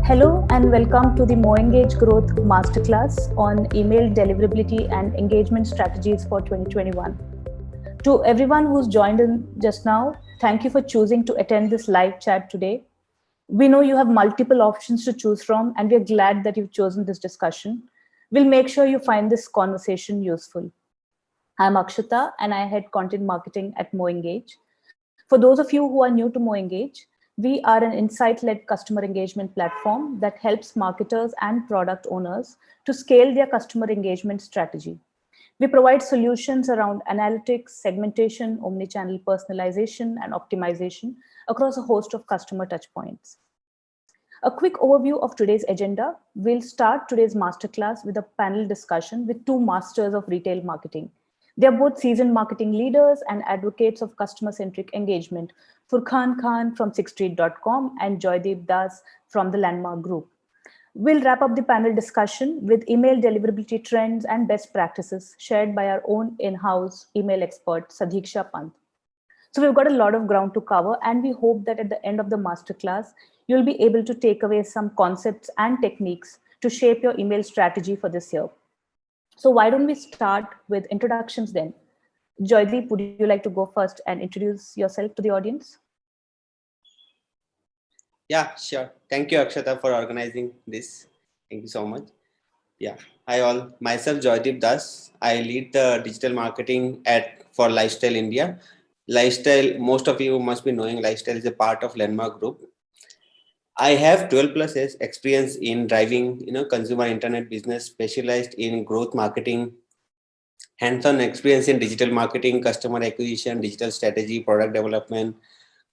Hello and welcome to the MoEngage Growth Masterclass on email deliverability and engagement strategies for 2021. To everyone who's joined in just now, thank you for choosing to attend this live chat today. We know you have multiple options to choose from, and we're glad that you've chosen this discussion. We'll make sure you find this conversation useful. I'm Akshata, and I head content marketing at MoEngage. For those of you who are new to MoEngage, we are an insight-led customer engagement platform that helps marketers and product owners to scale their customer engagement strategy. We provide solutions around analytics, segmentation, omnichannel personalization, and optimization across a host of customer touchpoints. A quick overview of today's agenda. We'll start today's masterclass with a panel discussion with two masters of retail marketing. They're both seasoned marketing leaders and advocates of customer-centric engagement, Furqan Khan from sixstreet.com and Joydeep Das from the Landmark Group. We'll wrap up the panel discussion with email deliverability trends and best practices shared by our own in-house email expert, Sadiksha Pant. So we've got a lot of ground to cover, and we hope that at the end of the masterclass, you'll be able to take away some concepts and techniques to shape your email strategy for this year. So why don't we start with introductions then? Joydeep, would you like to go first and introduce yourself to the audience? Yeah, sure. Thank you, Akshata, for organizing this. Thank you so much. Yeah. Hi all. Myself, Joydeep Das. I lead the digital marketing for Lifestyle India. Lifestyle, most of you must be knowing Lifestyle is a part of Landmark Group. I have 12 plus years experience in driving, consumer internet business, specialized in growth marketing, hands-on experience in digital marketing, customer acquisition, digital strategy, product development,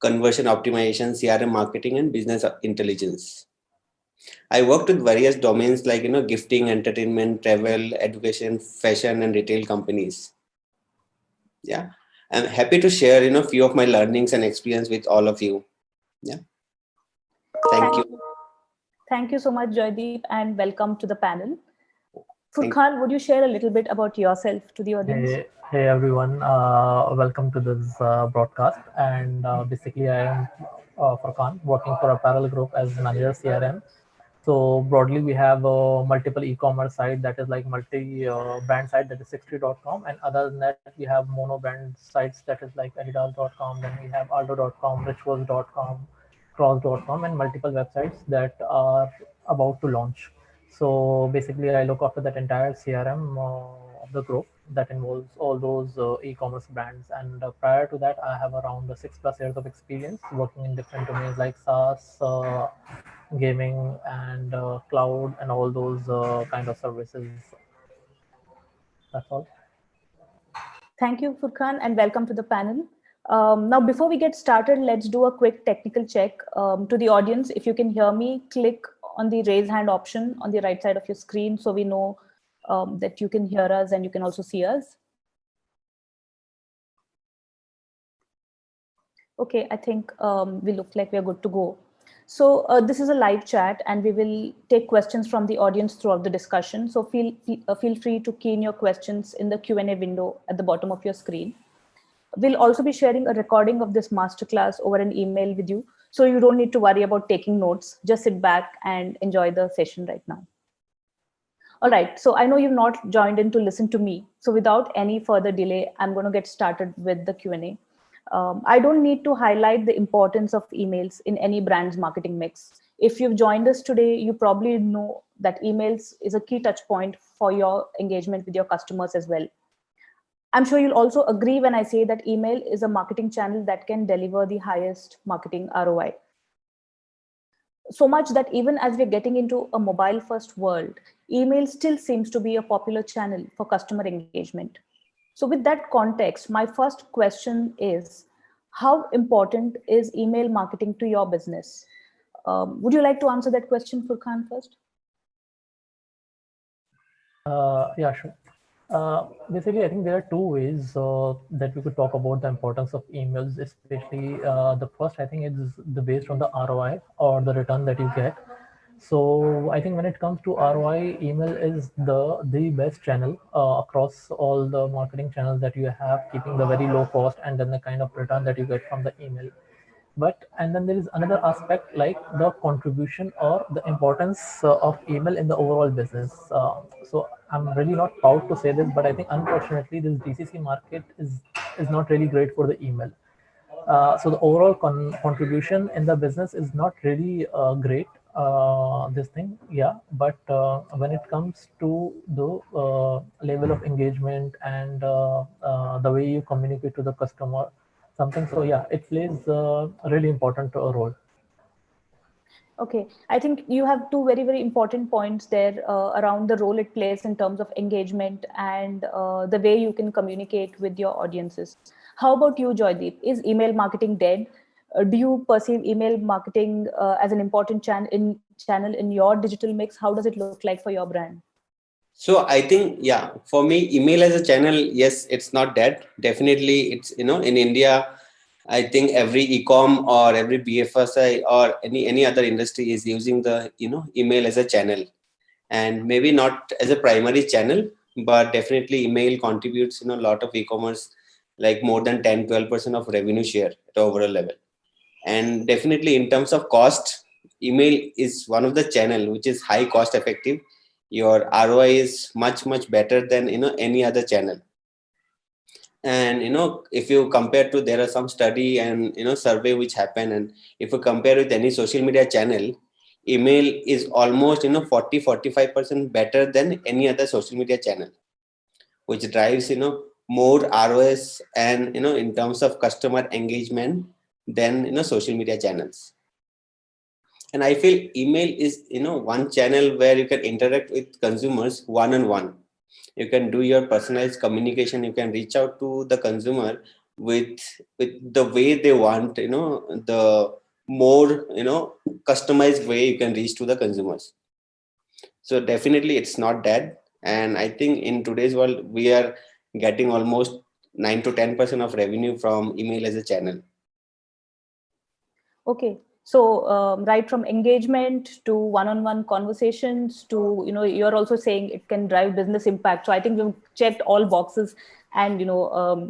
conversion optimization, CRM marketing, and business intelligence. I worked with various domains like, gifting, entertainment, travel, education, fashion, and retail companies. Yeah. I'm happy to share, few of my learnings and experience with all of you. Yeah. Thank you. Thank you so much, Joydeep, and welcome to the panel. Furqan, would you share a little bit about yourself to the audience? Hey everyone, welcome to this broadcast. And basically, I am Furqan, working for Apparel Group as manager CRM. So broadly, we have multiple e-commerce site that is like multi-brand site that is sixty.com, and other than that, we have mono brand sites that is like Adidas.com. Then we have Aldo.com, Rituals.com, Cross.com, and multiple websites that are about to launch. So basically, I look after that entire CRM of the group that involves all those e-commerce brands. And prior to that, I have around 6+ years of experience working in different domains like SaaS, gaming, and cloud, and all those kind of services. That's all. Thank you, Furqan, and welcome to the panel. Now, before we get started, let's do a quick technical check. To the audience, if you can hear me, click on the raise hand option on the right side of your screen so we know that you can hear us and you can also see us. Okay, I think we look like we're good to go. So this is a live chat, and we will take questions from the audience throughout the discussion. So feel free to key in your questions in the Q&A window at the bottom of your screen. We'll also be sharing a recording of this masterclass over an email with you, so you don't need to worry about taking notes. Just sit back and enjoy the session right now. All right, so I know you've not joined in to listen to me. So without any further delay, I'm going to get started with the Q&A. I don't need to highlight the importance of emails in any brand's marketing mix. If you've joined us today, you probably know that emails is a key touch point for your engagement with your customers as well. I'm sure you'll also agree when I say that email is a marketing channel that can deliver the highest marketing ROI. So much that even as we're getting into a mobile first world, email still seems to be a popular channel for customer engagement. So with that context, my first question is, how important is email marketing to your business? Would you like to answer that question, Furqan, first? Yeah, sure. Basically, I think there are two ways that we could talk about the importance of emails, especially the first, I think, is based on the ROI or the return that you get. So I think when it comes to ROI, email is the best channel across all the marketing channels that you have, keeping the very low cost and then the kind of return that you get from the email. And then there is another aspect like the contribution or the importance of email in the overall business. So I'm really not proud to say this, but I think unfortunately this GCC market is not really great for the email. So the overall contribution in the business is not really great. This thing, yeah. But when it comes to the level of engagement and the way you communicate to the customer, something. So yeah, it plays a really important role. Okay, I think you have two very, very important points there around the role it plays in terms of engagement and the way you can communicate with your audiences. How about you, Joydeep? Is email marketing dead? Do you perceive email marketing as an important channel in your digital mix? How does it look like for your brand? So I think, yeah, for me, email as a channel, yes, it's not dead. Definitely, it's, in India, I think every e-com or every BFSI or any other industry is using the, email as a channel, and maybe not as a primary channel, but definitely email contributes, a lot of e-commerce, like more than 10-12% of revenue share at overall level. And definitely in terms of cost, email is one of the channel which is high cost effective. Your ROI is much better than any other channel. And if you compare to, there are some study and survey which happen, and if you compare with any social media channel, email is almost 40-45% better than any other social media channel, which drives more ROS and in terms of customer engagement than social media channels. And I feel email is one channel where you can interact with consumers one-on-one. You can do your personalized communication. You can reach out to the consumer with the way they want, the more customized way you can reach to the consumers. So definitely it's not dead. And I think in today's world we are getting almost 9 to 10% of revenue from email as a channel. Okay, so right from engagement to one-on-one conversations to you're also saying it can drive business impact. So I think we've checked all boxes, and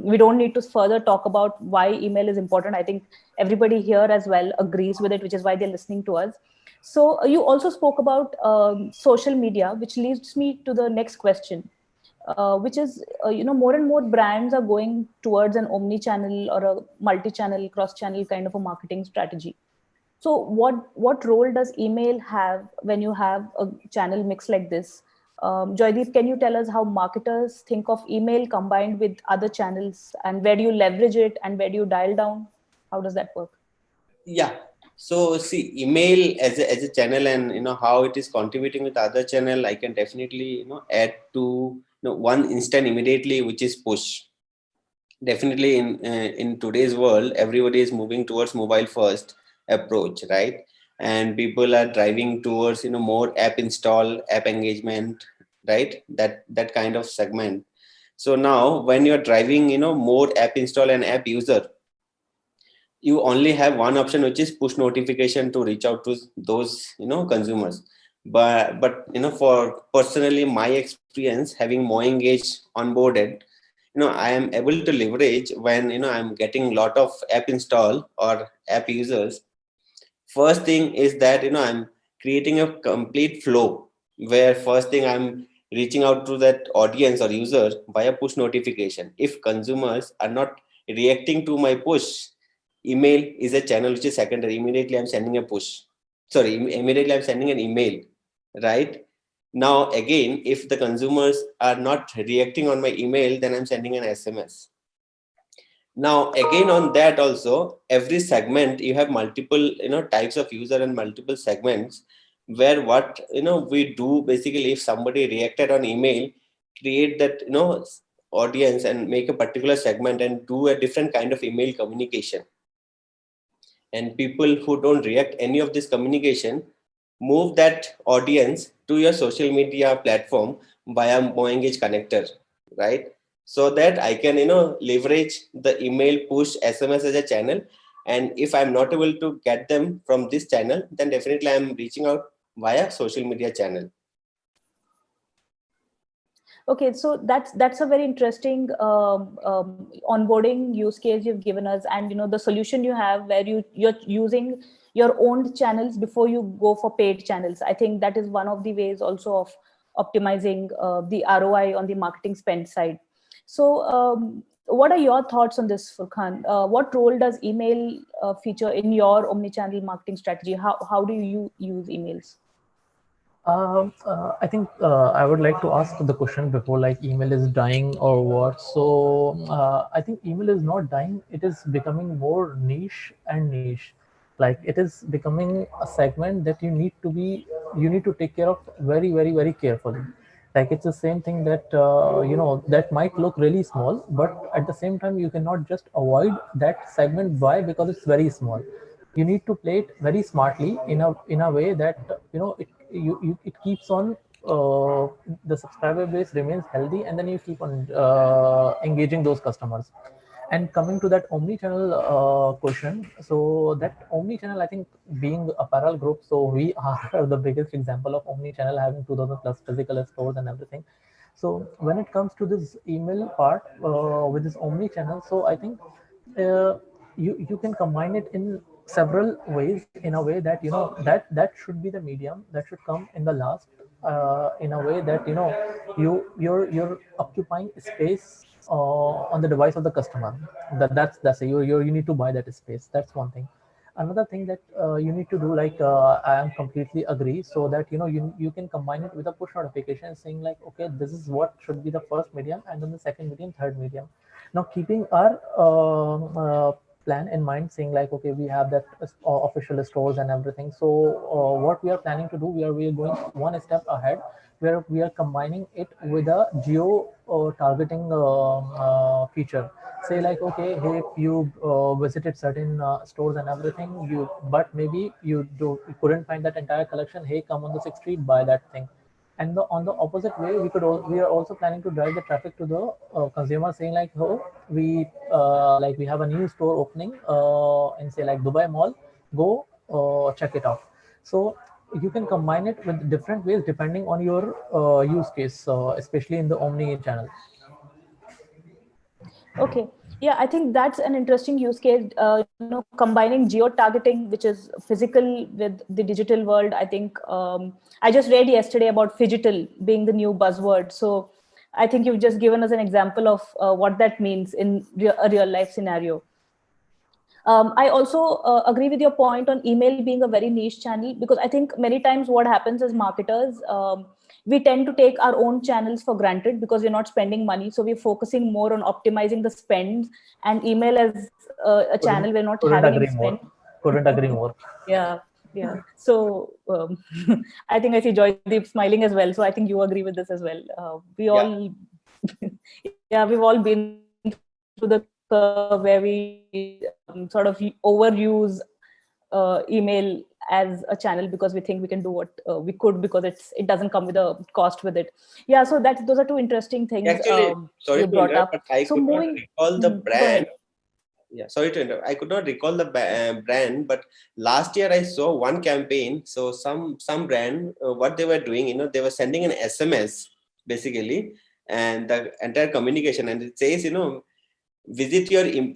we don't need to further talk about why email is important. I think everybody here as well agrees with it, which is why they're listening to us. So you also spoke about social media, which leads me to the next question, which is more and more brands are going towards an omni-channel or a multi-channel, cross-channel kind of a marketing strategy. So what role does email have when you have a channel mix like this? Joydeep, can you tell us how marketers think of email combined with other channels, and where do you leverage it and where do you dial down? How does that work? Yeah. So see, email as a channel, and how it is contributing with other channel, I can definitely add to one instant immediately, which is push. Definitely in today's world, everybody is moving towards mobile first approach, right? And people are driving towards more app install, app engagement, right? That kind of segment. So now when you're driving more app install and app user, you only have one option, which is push notification to reach out to those consumers. But for personally my experience, having more engaged onboarded, I am able to leverage when I'm getting a lot of app install or app users. First thing is that I'm creating a complete flow where first thing I'm reaching out to that audience or user via push notification. If consumers are not reacting to my push, email is a channel which is secondary. Immediately I'm sending a push. Sorry, immediately I'm sending an email, right? Now again, if the consumers are not reacting on my email, then I'm sending an SMS. Now again on that also, every segment you have multiple types of user and multiple segments, where what we do basically, if somebody reacted on email, create that audience and make a particular segment and do a different kind of email communication. And people who don't react any of this communication, move that audience to your social media platform via MoEngage connector, right? So that I can leverage the email, push, SMS as a channel. And if I'm not able to get them from this channel, then definitely I'm reaching out via social media channel. Okay, so that's a very interesting onboarding use case you've given us, and the solution you have where you're using your own channels before you go for paid channels. I think that is one of the ways also of optimizing the ROI on the marketing spend side. So, what are your thoughts on this, Furkan? What role does email feature in your omnichannel marketing strategy? How do you use emails? I think I would like to ask the question before, like, email is dying or what. So I think email is not dying. It is becoming more niche and niche. Like, it is becoming a segment that you need to take care of very, very, very carefully. Like, it's the same thing that that might look really small, but at the same time you cannot just avoid that segment. Why? Because it's very small. You need to play it very smartly in a way that it keeps on the subscriber base remains healthy, and then you keep on engaging those customers. And coming to that omni-channel question, so that omni-channel, I think, being apparel group, so we are the biggest example of omni-channel, having 2000 plus physical stores and everything. So when it comes to this email part with this omni-channel, so I think you can combine it in several ways, in a way that that should be the medium that should come in the last, in a way that you're occupying space on the device of the customer. That's it. You need to buy that space. That's one thing. Another thing that you need to do, like, I am completely agree, so that you can combine it with a push notification saying, like, okay, this is what should be the first medium, and then the second medium, third medium. Now, keeping our plan in mind, saying, like, okay, we have that official stores and everything. So what we are planning to do, we are going one step ahead, where we are combining it with a geo targeting feature. Say, like, okay, hey, if you visited certain stores and everything, but maybe you couldn't find that entire collection, hey, come on the 6th street, buy that thing. And on the opposite way, we are also planning to drive the traffic to the consumer, saying, like, oh, we have a new store opening in, say, like, Dubai Mall, go check it out. So you can combine it with different ways depending on your use case, especially in the omni channel. Okay. Yeah, I think that's an interesting use case. Combining geo targeting, which is physical, with the digital world. I think I just read yesterday about phygital being the new buzzword. So I think you've just given us an example of what that means in a real life scenario. I also agree with your point on email being a very niche channel, because I think many times what happens as marketers, we tend to take our own channels for granted because we're not spending money. So we're focusing more on optimizing the spend, and email as a channel we're not having any spend. Couldn't agree more. Yeah. Yeah. So I think I see Joydeep smiling as well. So I think you agree with this as well. We've all been through the curve where we sort of overuse email as a channel because we think we can do what we could, because it doesn't come with a cost with it. Yeah. So those are two interesting things. Actually, sorry you to brought interrupt, up. but I So could moving, not recall the brand. Go ahead. Yeah, sorry to interrupt. I could not recall the brand, but last year I saw one campaign. So some brand, what they were doing, they were sending an SMS basically, and the entire communication, and it says,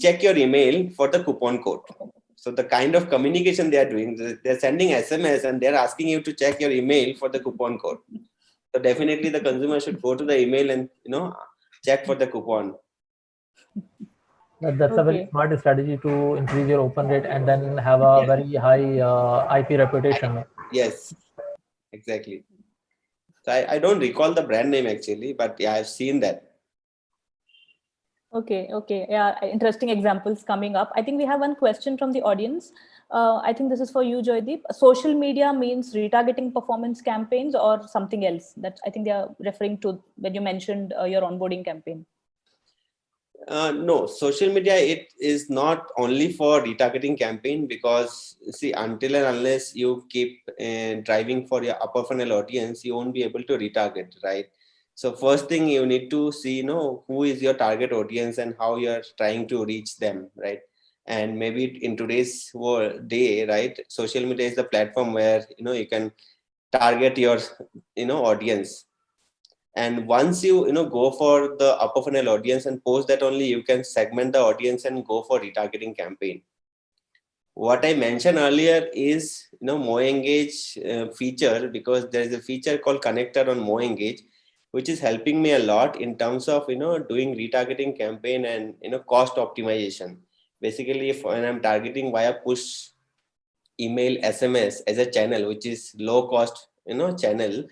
check your email for the coupon code. So the kind of communication they are doing, they're sending SMS and they're asking you to check your email for the coupon code. So definitely the consumer should go to the email and check for the coupon. That's a very smart strategy to increase your open rate and then have a very high IP reputation. Yes, exactly. So I don't recall the brand name actually, but yeah, I've seen that. Okay. Yeah, interesting examples coming up. I think we have one question from the audience. I think this is for you, Joydeep. Social media means retargeting performance campaigns or something else? That I think they are referring to when you mentioned your onboarding campaign. No, social media, it is not only for retargeting campaign, because see, until and unless you keep driving for your upper funnel audience, you won't be able to retarget, right? So first thing you need to see, who is your target audience and how you're trying to reach them, right? And maybe in today's day, right, social media is the platform where you can target your audience. And once you go for the upper funnel audience, and post that only you can segment the audience and go for retargeting campaign. What I mentioned earlier is MoEngage feature, because there is a feature called connector on MoEngage, which is helping me a lot in terms of doing retargeting campaign and cost optimization. Basically, if when I'm targeting via push, email, SMS as a channel, which is low cost channel,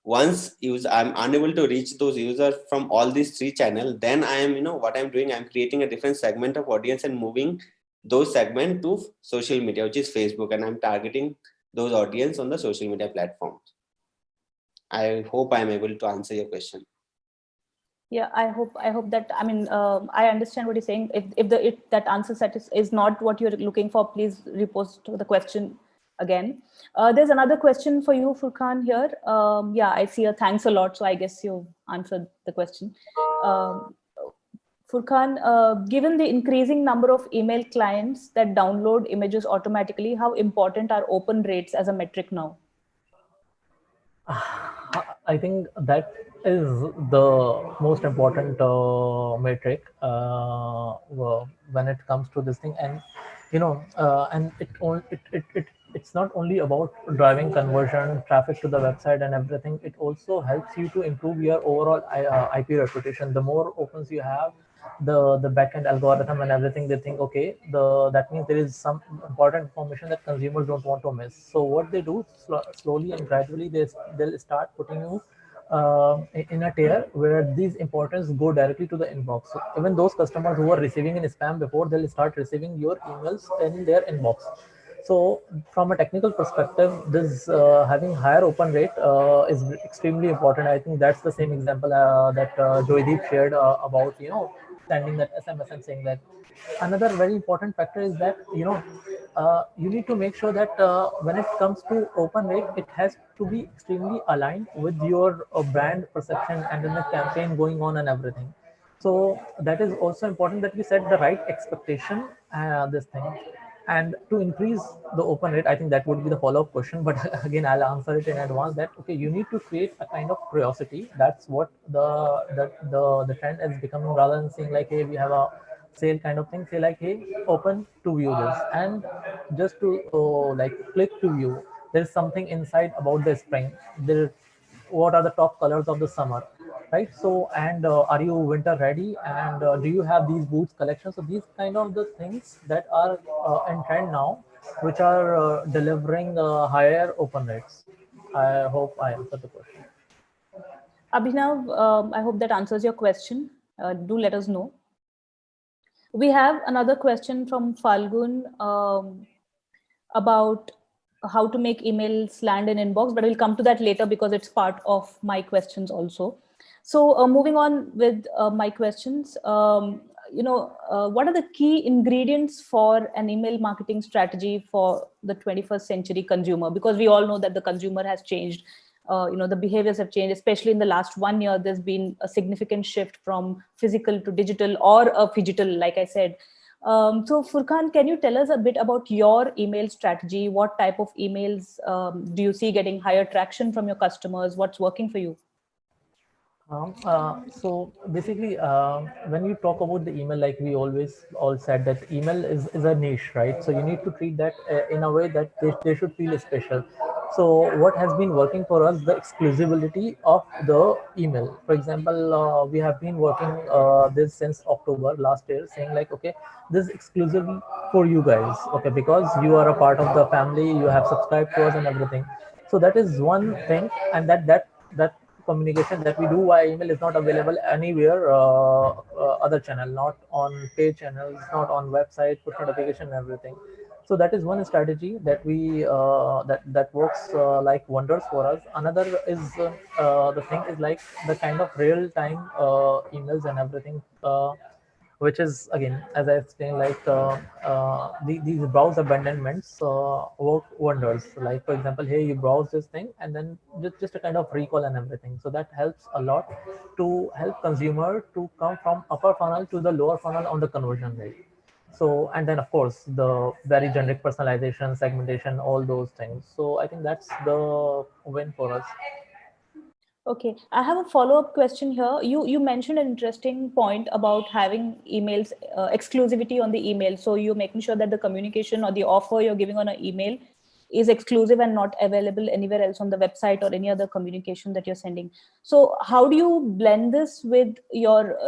once I'm unable to reach those users from all these three channels, then I am what I'm doing, I'm creating a different segment of audience and moving those segment to social media, which is Facebook, and I'm targeting those audience on the social media platforms. I hope I'm able to answer your question. Yeah, I hope that, I mean, I understand what you're saying. If that answer set is not what you're looking for, please repost the question again. There's another question for you, Furkan, here. Yeah, I see a thanks a lot, so I guess you answered the question. Furkan, given the increasing number of email clients that download images automatically, how important are open rates as a metric now? I think that is the most important metric when it comes to this thing. And and it's not only about driving conversion traffic to the website and everything. It also helps you to improve your overall IP reputation. The more opens you have, the backend algorithm and everything, they think, okay, that means there is some important information that consumers don't want to miss. So what they do, slowly and gradually, they'll start putting you in a tier where these importance go directly to the inbox. So even those customers who were receiving in spam before, they'll start receiving your emails in their inbox. So from a technical perspective, this having higher open rate is extremely important. I think that's the same example that Joydeep shared about sending that SMS and saying that. Another very important factor is that you need to make sure that when it comes to open rate, it has to be extremely aligned with your brand perception and then the campaign going on and everything. So that is also important that we set the right expectation, this thing. And to increase the open rate, I think that would be the follow-up question. But again, I'll answer it in advance that, okay, you need to create a kind of curiosity. That's what the trend is becoming, rather than saying like, hey, we have a sale kind of thing. Say like, hey, open to view this, and just to like click to view. There's something inside about the spring. What are the top colors of the summer, right? So, and are you winter ready, and do you have these boots collection? So these kind of the things that are in trend now, which are delivering higher open rates. I hope I answered the question. Abhinav, I hope that answers your question. Do let us know. We have another question from Falgun about how to make emails land in inbox, but we'll come to that later because it's part of my questions also. So moving on with my questions, what are the key ingredients for an email marketing strategy for the 21st century consumer? Because we all know that the consumer has changed. The behaviors have changed, especially in the last 1 year. There's been a significant shift from physical to digital or phygital, like I said. So Furkan, can you tell us a bit about your email strategy? What type of emails do you see getting higher traction from your customers? What's working for you? So basically, when you talk about the email, like we always all said that email is a niche, right? So you need to treat that in a way that they should feel special. So what has been working for us, the exclusivity of the email. For example, we have been working this since October last year, saying like, okay, this is exclusive for you guys, okay, because you are a part of the family, you have subscribed to us and everything. So that is one thing, and that communication that we do via email is not available anywhere other channel, not on paid channels, not on website, push notification and everything. So that is one strategy that we that works like wonders for us. Another is the thing is like the kind of real time emails and everything, which is again, as I explained, like these browse abandonments work wonders. Like for example, hey, you browse this thing, and then just a kind of recall and everything. So that helps a lot to help consumer to come from upper funnel to the lower funnel on the conversion rate. So, and then of course the very generic personalization, segmentation, all those things. So I think that's the win for us. Okay, I have a follow-up question here. You mentioned an interesting point about having emails exclusivity on the email. So you're making sure that the communication or the offer you're giving on an email is exclusive and not available anywhere else on the website or any other communication that you're sending. So how do you blend this with your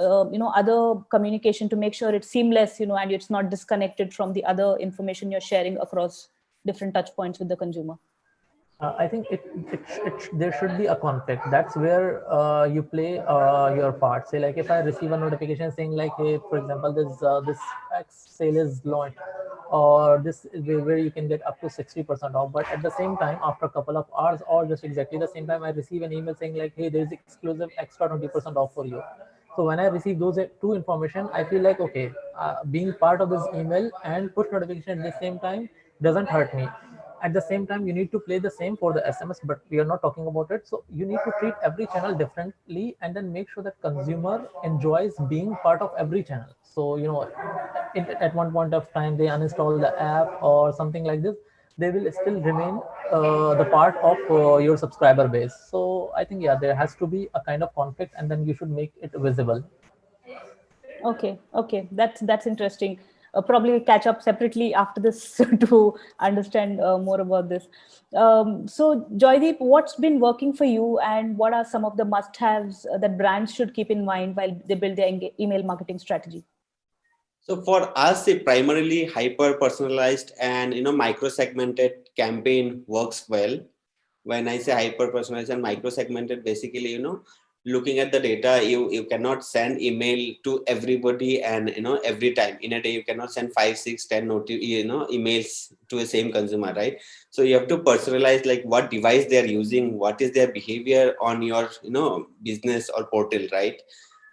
other communication to make sure it's seamless, and it's not disconnected from the other information you're sharing across different touch points with the consumer? I think there should be a conflict. That's where you play your part. Say, like if I receive a notification saying like, hey, for example, this X sale is launched, or this is where you can get up to 60% off. But at the same time, after a couple of hours, or just exactly the same time, I receive an email saying like, hey, there is exclusive extra 20% off for you. So when I receive those two information, I feel like, okay, being part of this email and push notification at the same time doesn't hurt me. At the same time, you need to play the same for the SMS, but we are not talking about it. So you need to treat every channel differently, and then make sure that consumer enjoys being part of every channel. So at one point of time they uninstall the app or something like this, they will still remain the part of your subscriber base. So I think, yeah, there has to be a kind of conflict, and then you should make it visible. Okay, that's interesting. Probably we'll catch up separately after this to understand more about this. So, Joydeep, what's been working for you, and what are some of the must-haves that brands should keep in mind while they build their email marketing strategy? So for us, a primarily hyper personalized and micro segmented campaign works well. When I say hyper personalized and micro segmented, basically looking at the data, you cannot send email to everybody, and every time in a day you cannot send 5, 6, 10 emails to a same consumer, right? So you have to personalize, like what device they are using, what is their behavior on your business or portal, right?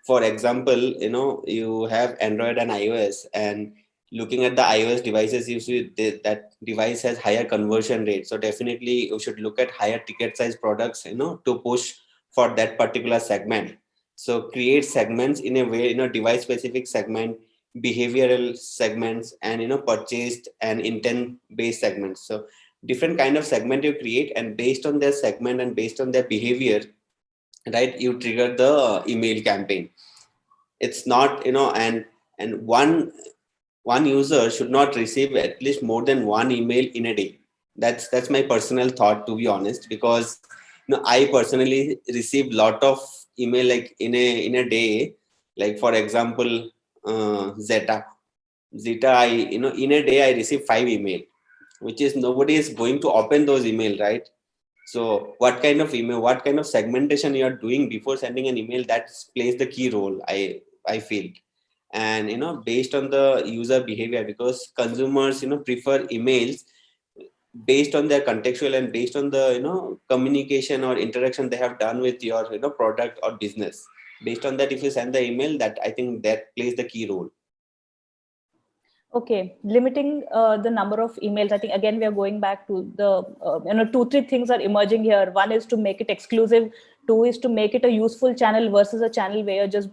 For example, you have Android and iOS, and looking at the iOS devices, you see that device has higher conversion rate. So definitely you should look at higher ticket size products, to push for that particular segment. So create segments in a way, device specific segment, behavioral segments, and purchased and intent based segments. So different kind of segment you create, and based on their segment and based on their behavior, right, you trigger the email campaign. It's not, and one user should not receive at least more than one email in a day. That's my personal thought, to be honest, because I personally receive lot of email, like in a day. Like for example, Zeta, I in a day I receive 5 email, which is nobody is going to open those email, right? So what kind of email, what kind of segmentation you are doing before sending an email, that plays the key role, I feel. And based on the user behavior, because consumers prefer emails based on their contextual and based on the communication or interaction they have done with your product or business. Based on that, if you send the email, that I think that plays the key role. Okay, limiting the number of emails. I think again we are going back to the 2-3 things are emerging here. One is to make it exclusive. Two is to make it a useful channel versus a channel where you're just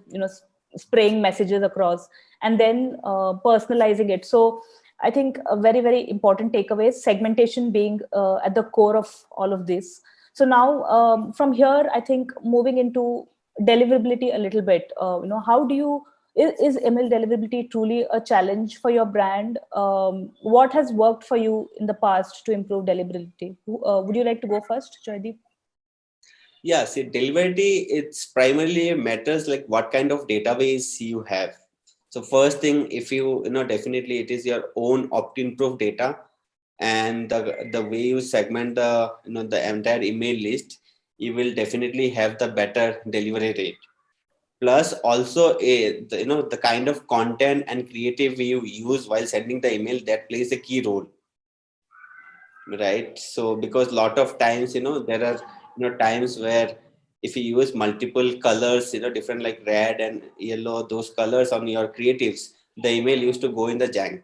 spraying messages across, and then personalizing it. So I think a very, very important takeaway is segmentation being at the core of all of this. So now from here, I think moving into deliverability a little bit. How do you is email deliverability truly a challenge for your brand? What has worked for you in the past to improve deliverability? Would you like to go first, Joydeep? Yeah, see, deliverability, it's primarily matters like what kind of database you have. So first thing, if definitely it is your own opt-in proof data, and the way you segment the the entire email list, you will definitely have the better delivery rate. Plus also the kind of content and creative you use while sending the email, that plays a key role, right? So because lot of times there are times where if you use multiple colors, different like red and yellow, those colors on your creatives, the email used to go in the junk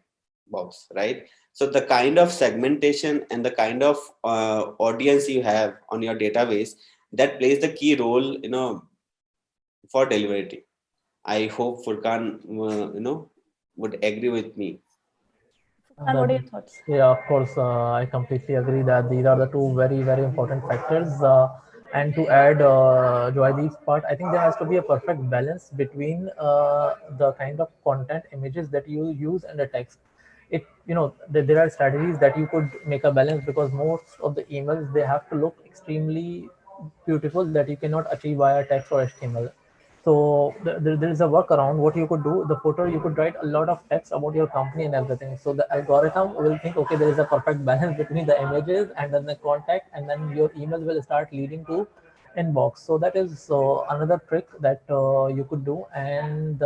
box, right? So the kind of segmentation and the kind of audience you have on your database, that plays the key role for delivery. I hope Furkan would agree with me. And what are your thoughts? Yeah, of course, I completely agree that these are the two very, very important factors. And to add Joydeep's part, I think there has to be a perfect balance between the kind of content images that you use and the text. There are strategies that you could make a balance, because most of the emails, they have to look extremely beautiful, that you cannot achieve via text or HTML. So there is a workaround. What you could do, the footer, you could write a lot of text about your company and everything. So the algorithm will think, okay, there is a perfect balance between the images and then the contact, and then your email will start leading to inbox. So that is another trick that you could do. And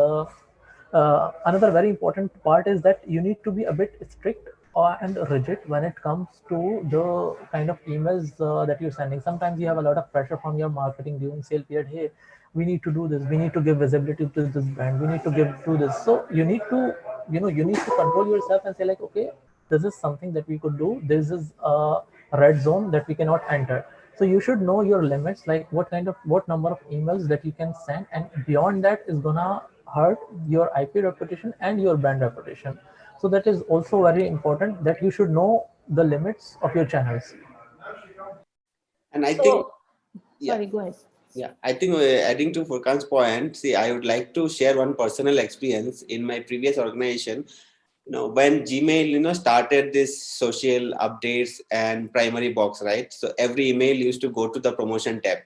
another very important part is that you need to be a bit strict and rigid when it comes to the kind of emails that you're sending. Sometimes you have a lot of pressure from your marketing during sale period. Hey, we need to do this. We need to give visibility to this brand. We need to do this. So you need to, you need to control yourself and say like, okay, this is something that we could do. This is a red zone that we cannot enter. So you should know your limits, like what number of emails that you can send, and beyond that is gonna hurt your IP reputation and your brand reputation. So that is also very important, that you should know the limits of your channels. And I think, sorry, go ahead. Yeah, I think adding to Furkan's point, see, I would like to share one personal experience in my previous organization. When Gmail, started this social updates and primary box, right? So every email used to go to the promotion tab.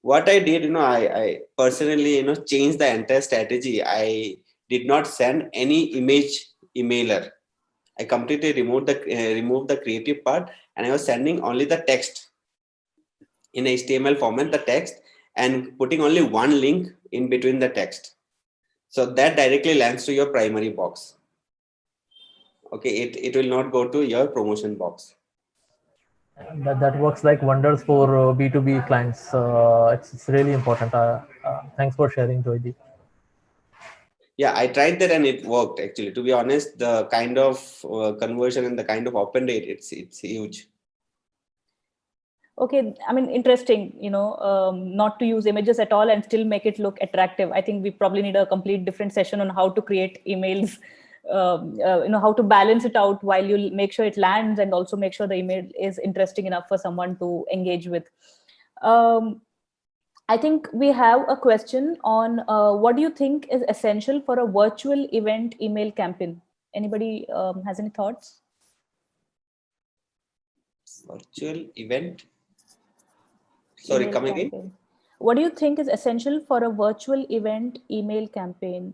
What I did, I personally, changed the entire strategy. I did not send any image emailer. I completely removed the creative part, and I was sending only the text in HTML format, the text, and putting only one link in between the text. So that directly lands to your primary box. Okay, it will not go to your promotion box. That works like wonders for B2B clients. It's really important. Thanks for sharing, Joydeep. Yeah, I tried that and it worked actually. To be honest, the kind of conversion and the kind of open rate, it's huge. Okay, I mean, interesting, not to use images at all and still make it look attractive. I think we probably need a complete different session on how to create emails, how to balance it out while you make sure it lands and also make sure the email is interesting enough for someone to engage with. I think we have a question on what do you think is essential for a virtual event email campaign? Anybody has any thoughts? Virtual event? Sorry, come again. What do you think is essential for a virtual event email campaign?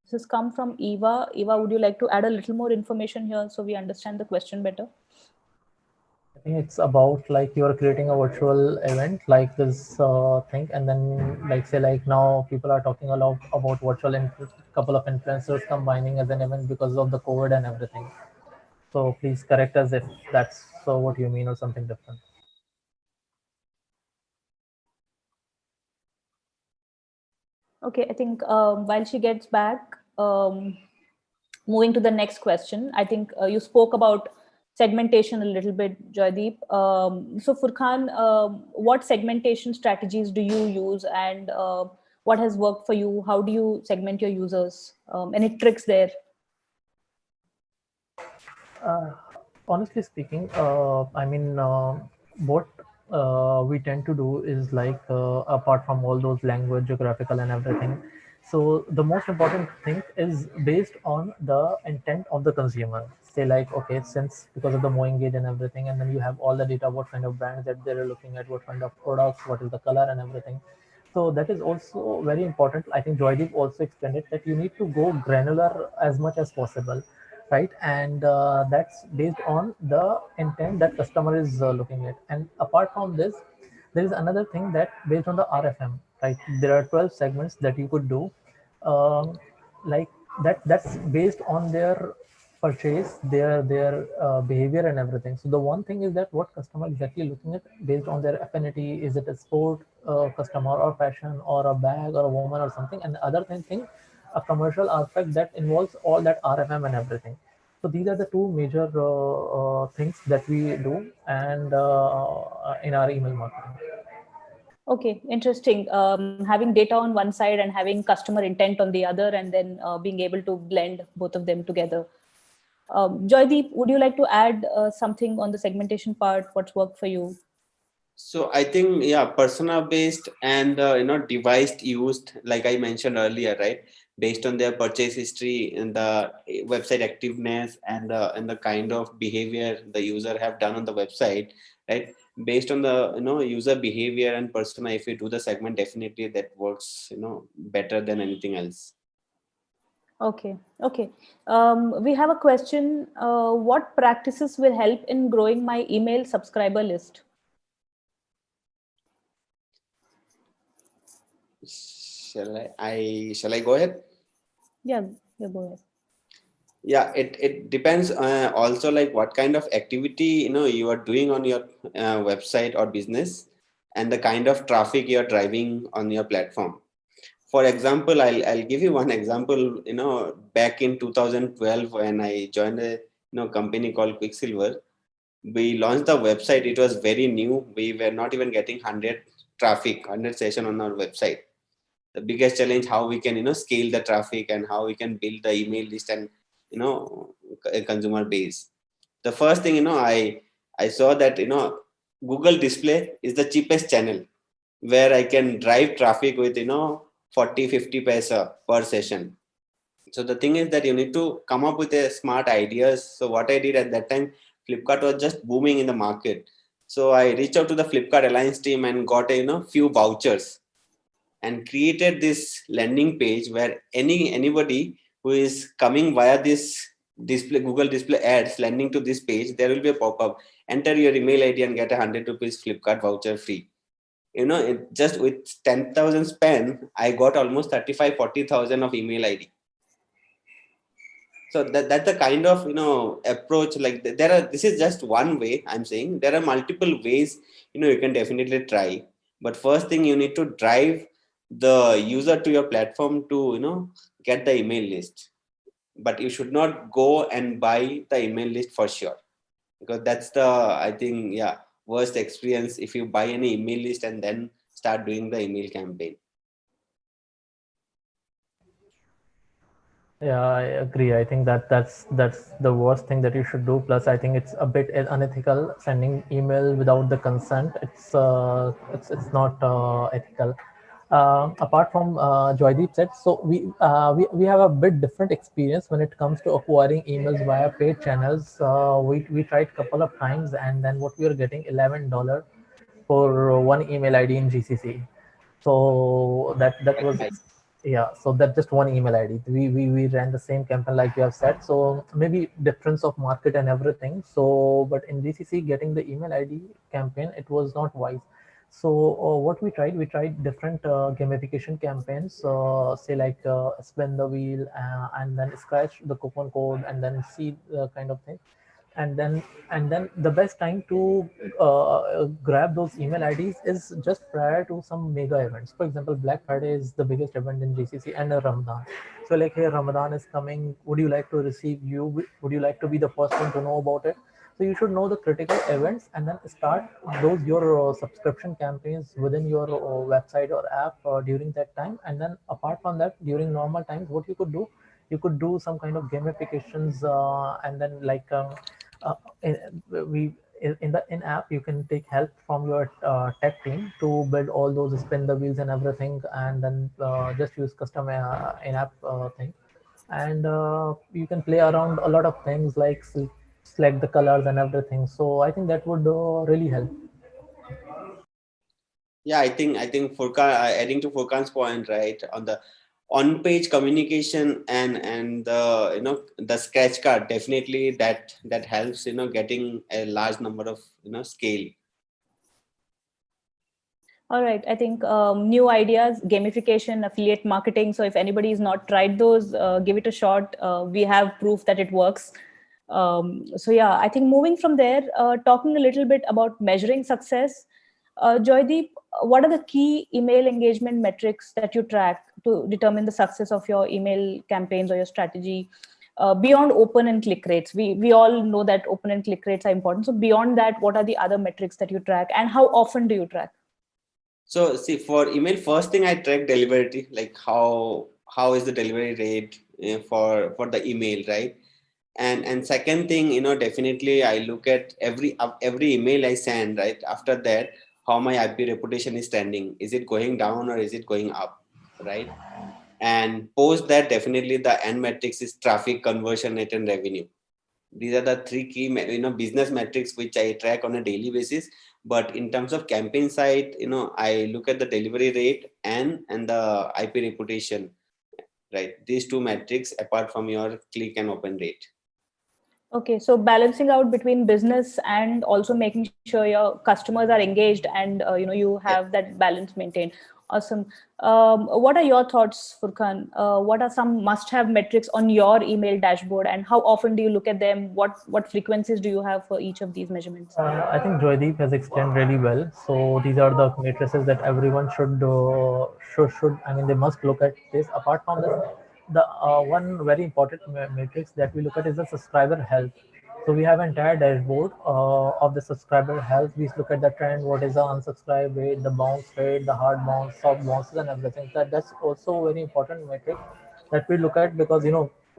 This has come from Eva. Eva, would you like to add a little more information here so we understand the question better? I think it's about like you're creating a virtual event like this thing, and then like now people are talking a lot about virtual and couple of influencers combining as an event because of the COVID and everything. So please correct us if that's what you mean or something different. Okay, I think while she gets back, moving to the next question, I think you spoke about segmentation a little bit, Joydeep. So Furkan, what segmentation strategies do you use, and what has worked for you? How do you segment your users? Any tricks there? Honestly speaking, I mean, what we tend to do is like, apart from all those language, geographical and everything, so the most important thing is based on the intent of the consumer. Say like, okay, since because of the Mo Engage and everything, and then you have all the data, what kind of brands that they're looking at, what kind of products, what is the color and everything. So that is also very important. I think Joydeep also explained it, that you need to go granular as much as possible, right? And that's based on the intent that customer is looking at. And apart from this, there is another thing that based on the RFM, right? There are 12 segments that you could do, like that's based on their purchase, their behavior and everything. So the one thing is that what customer exactly looking at based on their affinity. Is it a sport customer, or fashion, or a bag, or a woman, or something? And the other thing, a commercial aspect that involves all that RFM and everything. So these are the two major things that we do, and in our email marketing. Okay, interesting. Having data on one side and having customer intent on the other, and then being able to blend both of them together. Joydeep, would you like to add something on the segmentation part? What's worked for you? So I think, yeah, persona based and device used, like I mentioned earlier, right? Based on their purchase history and the website activeness and the kind of behavior the user have done on the website, right? Based on the user behavior and persona, if you do the segment, definitely that works better than anything else. Okay, okay. We have a question. What practices will help in growing my email subscriber list? Shall I go ahead? Yeah, yeah, go ahead. Yeah, it depends also, like what kind of activity you are doing on your website or business, and the kind of traffic you are driving on your platform. For example, I'll give you one example. Back in 2012, when I joined a company called Quicksilver, we launched the website. It was very new. We were not even getting 100 session on our website. The biggest challenge, how we can scale the traffic and how we can build the email list and a consumer base. The first thing, I saw that Google display is the cheapest channel where I can drive traffic with 40-50 paisa per session. So the thing is that you need to come up with a smart ideas. So what I did at that time, Flipkart was just booming in the market. So I reached out to the Flipkart Alliance team and got a few vouchers and created this landing page where anybody who is coming via this display, Google display ads, landing to this page, there will be a pop-up: enter your email ID and get 100 rupees Flipkart voucher free. Just with 10,000 spend, I got almost 35-40,000 of email ID. So that's the kind of approach. Like there are, this is just one way. I'm saying there are multiple ways you can definitely try, but first thing, you need to drive the user to your platform to get the email list. But you should not go and buy the email list for sure, because that's the, I think, yeah, worst experience if you buy any email list and then start doing the email campaign. Yeah, I agree. I think that's the worst thing that you should do. Plus, I think it's a bit unethical sending email without the consent. It's not ethical. Apart from Joydeep said, so we have a bit different experience when it comes to acquiring emails via paid channels. We tried couple of times, and then what we are getting $11 for one email ID in GCC. So that was, yeah, so that just one email ID. We ran the same campaign like you have said. So maybe difference of market and everything. So but in GCC getting the email ID campaign, it was not wise. So what we tried different gamification campaigns, say like spin the wheel and then scratch the coupon code and then see the kind of thing. And then the best time to grab those email IDs is just prior to some mega events. For example, Black Friday is the biggest event in GCC, and Ramadan. So like, hey, Ramadan is coming, would you like to receive, you would you like to be the first one to know about it? So you should know the critical events and then start those your subscription campaigns within your website or app during that time. And then apart from that, during normal times, what you could do, you could do some kind of gamifications, and then like uh, we in the in app you can take help from your tech team to build all those spin the wheels and everything, and then just use custom in app thing. And you can play around a lot of things like select the colors and everything. So I think that would really help. Yeah, I think Furkan, adding to Furkan's point, right, on the on-page communication and the the scratch card, definitely that helps getting a large number of scale. All right. I think new ideas, gamification, affiliate marketing. So if anybody has not tried those, give it a shot. We have proof that it works. So yeah, I think moving from there, talking a little bit about measuring success. Joydeep, what are the key email engagement metrics that you track to determine the success of your email campaigns or your strategy? Beyond open and click rates, we all know that open and click rates are important. So beyond that, what are the other metrics that you track, and how often do you track? So see, for email, first thing I track delivery, like how is the delivery rate for the email, right? And second thing, definitely I look at every email I send, right? After that, how my IP reputation is trending. Is it going down or is it going up, right? And post that, definitely the end metrics is traffic, conversion rate, and revenue. These are the three key business metrics which I track on a daily basis. But in terms of campaign side, I look at the delivery rate and the IP reputation, right? These two metrics apart from your click and open rate. Okay, so balancing out between business and also making sure your customers are engaged and you have that balance maintained. Awesome. What are your thoughts, Furkan? What are some must-have metrics on your email dashboard, and how often do you look at them? What frequencies do you have for each of these measurements? I think Joydeep has explained really well. So these are the matrices that everyone should. I mean, they must look at this. Apart from this, the one very important matrix that we look at is the subscriber health. So we have an entire dashboard of the subscriber health. We look at the trend, what is the unsubscribe rate, the bounce rate, the hard bounce, soft bounces, and everything. That's also a very important metric that we look at, because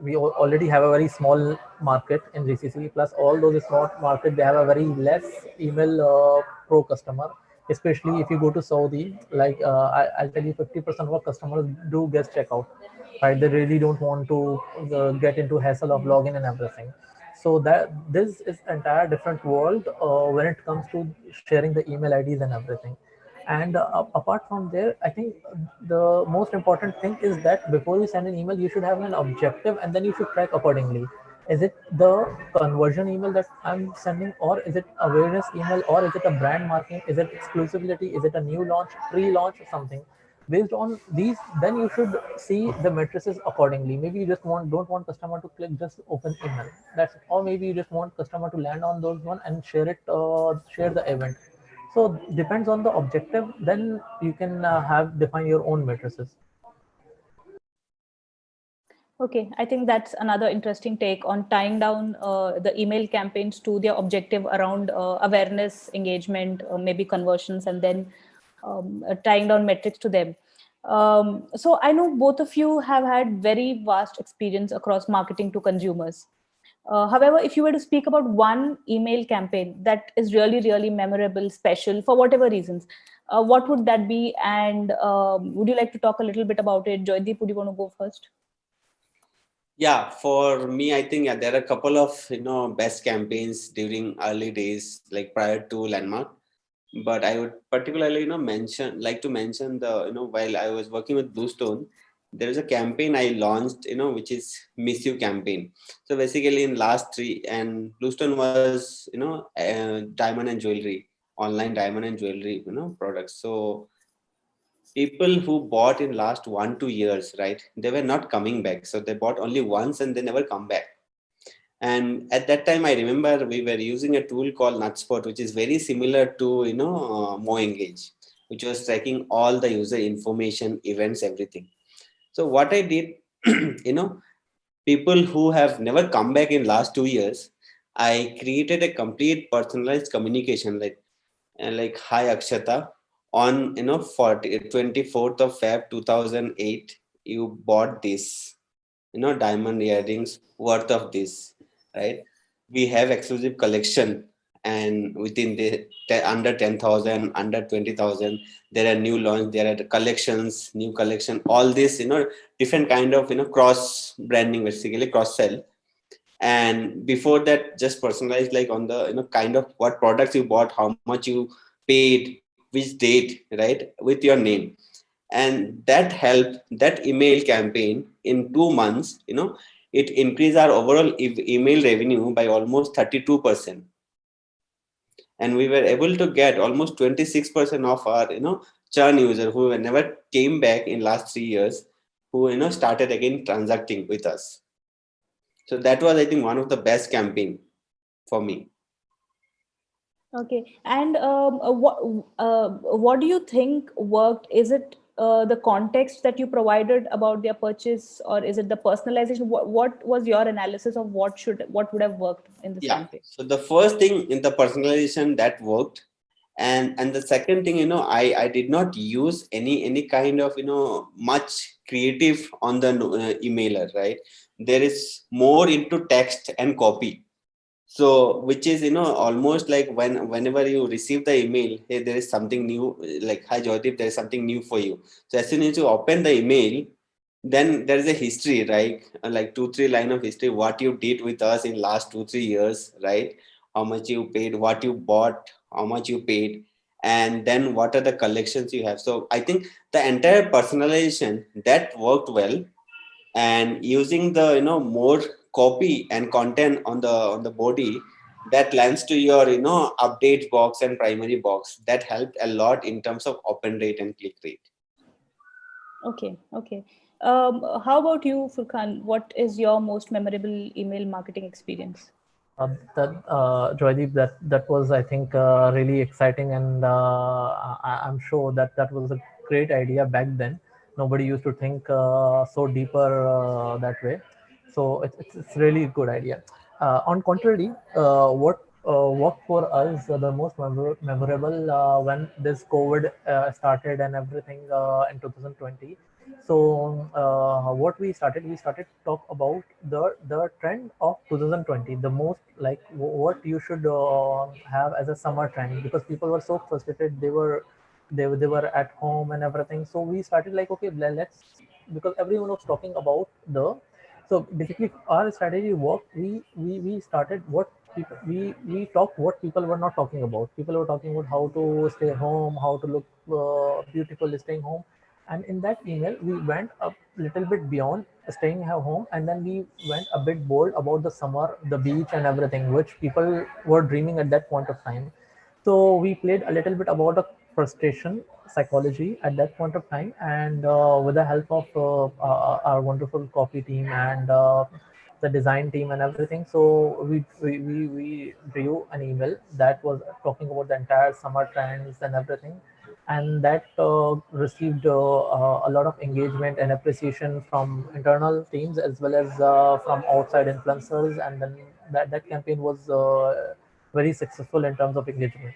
we already have a very small market in GCC. Plus, all those small market, they have a very less email pro customer. Especially if you go to Saudi, like I'll tell you, 50% of our customers do guest checkout, right? They really don't want to get into hassle of login and everything. So that this is entire different world when it comes to sharing the email IDs and everything. And apart from there, I think the most important thing is that before you send an email, you should have an objective, and then you should track accordingly. Is it the conversion email that I'm sending, or is it awareness email, or is it a brand marketing? Is it exclusivity? Is it a new launch, pre-launch, or something? Based on these, then you should see the matrices accordingly. Maybe you just don't want customer to click just open email. That's it. Or maybe you just want customer to land on those one and share the event. So depends on the objective. Then you can have define your own matrices. Okay, I think that's another interesting take on tying down the email campaigns to their objective around awareness, engagement, maybe conversions, and then tying down metrics to them. So I know both of you have had very vast experience across marketing to consumers. However, if you were to speak about one email campaign that is really, really memorable, special for whatever reasons, what would that be? And would you like to talk a little bit about it? Joydeep, would you want to go first? Yeah, for me, I think there are a couple of best campaigns during early days, like prior to Landmark. But I would particularly like to mention the while I was working with Bluestone, there is a campaign I launched which is Miss You campaign. So basically, in last three, and Bluestone was diamond and jewelry, online diamond and jewelry products. So people who bought in last 1-2 years, right, they were not coming back. So they bought only once and they never come back. And at that time, I remember we were using a tool called Nutspot, which is very similar to MoEngage, which was tracking all the user information, events, everything. So what I did, people who have never come back in last 2 years, I created a complete personalized communication, like hi Akshata, on 24th of Feb 2008, you bought this diamond earrings worth of this, right? We have exclusive collection, and within the under 10,000, under 20,000, there are new launch, there are collections, new collection, all this different kind of cross branding, basically cross sell. And before that, just personalized, like on the kind of what products you bought, how much you paid, which date, right, with your name. And that helped, that email campaign in 2 months, it increased our overall email revenue by almost 32%. And we were able to get almost 26% of our churn user who never came back in last 3 years, who started again transacting with us. So that was, I think, one of the best campaign for me. Okay, and what do you think worked? Is it the context that you provided about their purchase, or is it the personalization? What was your analysis of what would have worked in this campaign? So the first thing in the personalization that worked, and the second thing, I did not use any kind of much creative on the emailer, right? There is more into text and copy. So which is, almost like whenever you receive the email, hey, there is something new, like, hi Joydeep, there is something new for you. So as soon as you open the email, then there is a history, right? Like 2-3 line of history, what you did with us in last 2-3 years, right? How much you paid, what you bought, how much you paid, and then what are the collections you have. So I think the entire personalization that worked well, and using the, more copy and content on the body that lands to your, update box and primary box, that helped a lot in terms of open rate and click rate. Okay, okay. How about you, Furkan? What is your most memorable email marketing experience? Joydeep, that was, I think, really exciting, and I'm sure that was a great idea back then. Nobody used to think so deeper that way. So it's really a good idea. On contrary, what worked for us the most memorable when this COVID started and everything in 2020. So what we started to talk about the trend of 2020, the most like what you should have as a summer trend, because people were so frustrated. They were at home and everything. So we started like, okay, let's, because everyone was talking about the, so basically our strategy worked. We started what people, we talked what people were not talking about. People were talking about how to stay home, how to look beautiful staying home. And in that email, we went a little bit beyond staying at home, and then we went a bit bold about the summer, the beach, and everything, which people were dreaming at that point of time. So we played a little bit about the frustration psychology at that point of time, and with the help of our wonderful copy team and the design team and everything. So we drew an email that was talking about the entire summer trends and everything, and that received a lot of engagement and appreciation from internal teams as well as from outside influencers. And then that campaign was very successful in terms of engagement.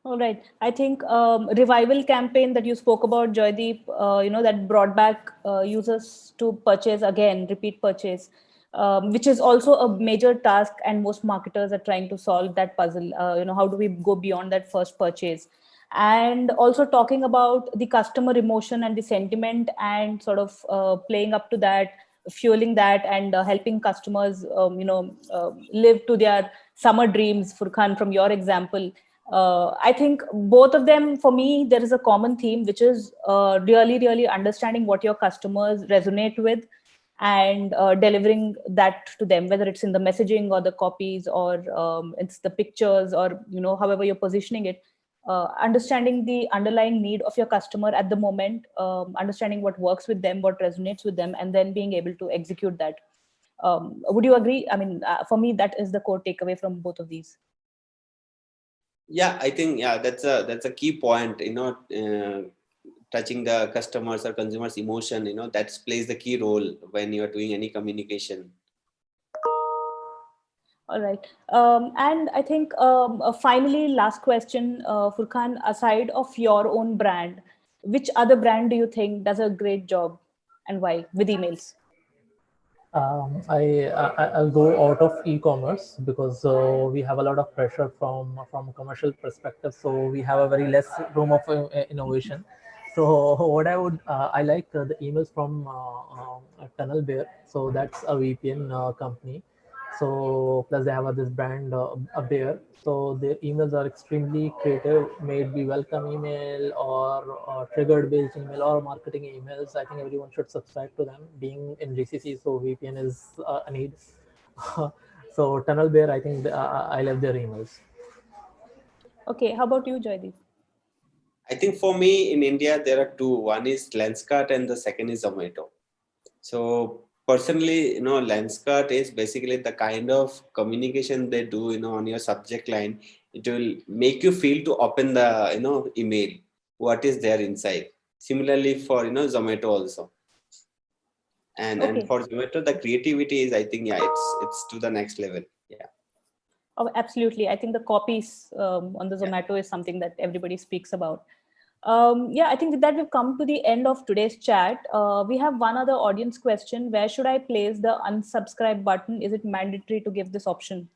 All right. I think revival campaign that you spoke about, Joydeep, that brought back users to purchase again, repeat purchase, which is also a major task, and most marketers are trying to solve that puzzle. How do we go beyond that first purchase? And also talking about the customer emotion and the sentiment, and sort of playing up to that, fueling that, and helping customers, live to their summer dreams. Furkan, from your example, I think both of them, for me, there is a common theme, which is really, really understanding what your customers resonate with, and delivering that to them, whether it's in the messaging or the copies, or it's the pictures, or however you're positioning it. Understanding the underlying need of your customer at the moment, understanding what works with them, what resonates with them, and then being able to execute that. Would you agree? I mean, for me, that is the core takeaway from both of these. Yeah, I think, yeah, that's a key point, touching the customers or consumers emotion, that plays the key role when you're doing any communication. All right. And I think finally, last question, Furkan, aside of your own brand, which other brand do you think does a great job, and why, with emails? I'll go out of e-commerce because we have a lot of pressure from a commercial perspective. So we have a very less room of innovation. So what I like the emails from Tunnel Bear. So that's a VPN company. So plus they have this brand a Bear. So their emails are extremely creative, may it be welcome email or triggered based email or marketing emails. I think everyone should subscribe to them. Being in GCC, so VPN is a need. So Tunnel Bear, I think I love their emails. Okay, how about you, Joydeep? I think for me in India, there are two. One is Lenskart and the second is Zomato. So personally, Lenskart is basically the kind of communication they do, on your subject line. It will make you feel to open the, email, what is there inside. Similarly for, Zomato also. And for Zomato, the creativity is, I think, yeah, it's to the next level. Yeah. Oh, absolutely. I think the copies on the Zomato is something that everybody speaks about. Yeah, I think with that we've come to the end of today's chat. We have one other audience question. Where should I place the unsubscribe button? Is it mandatory to give this option?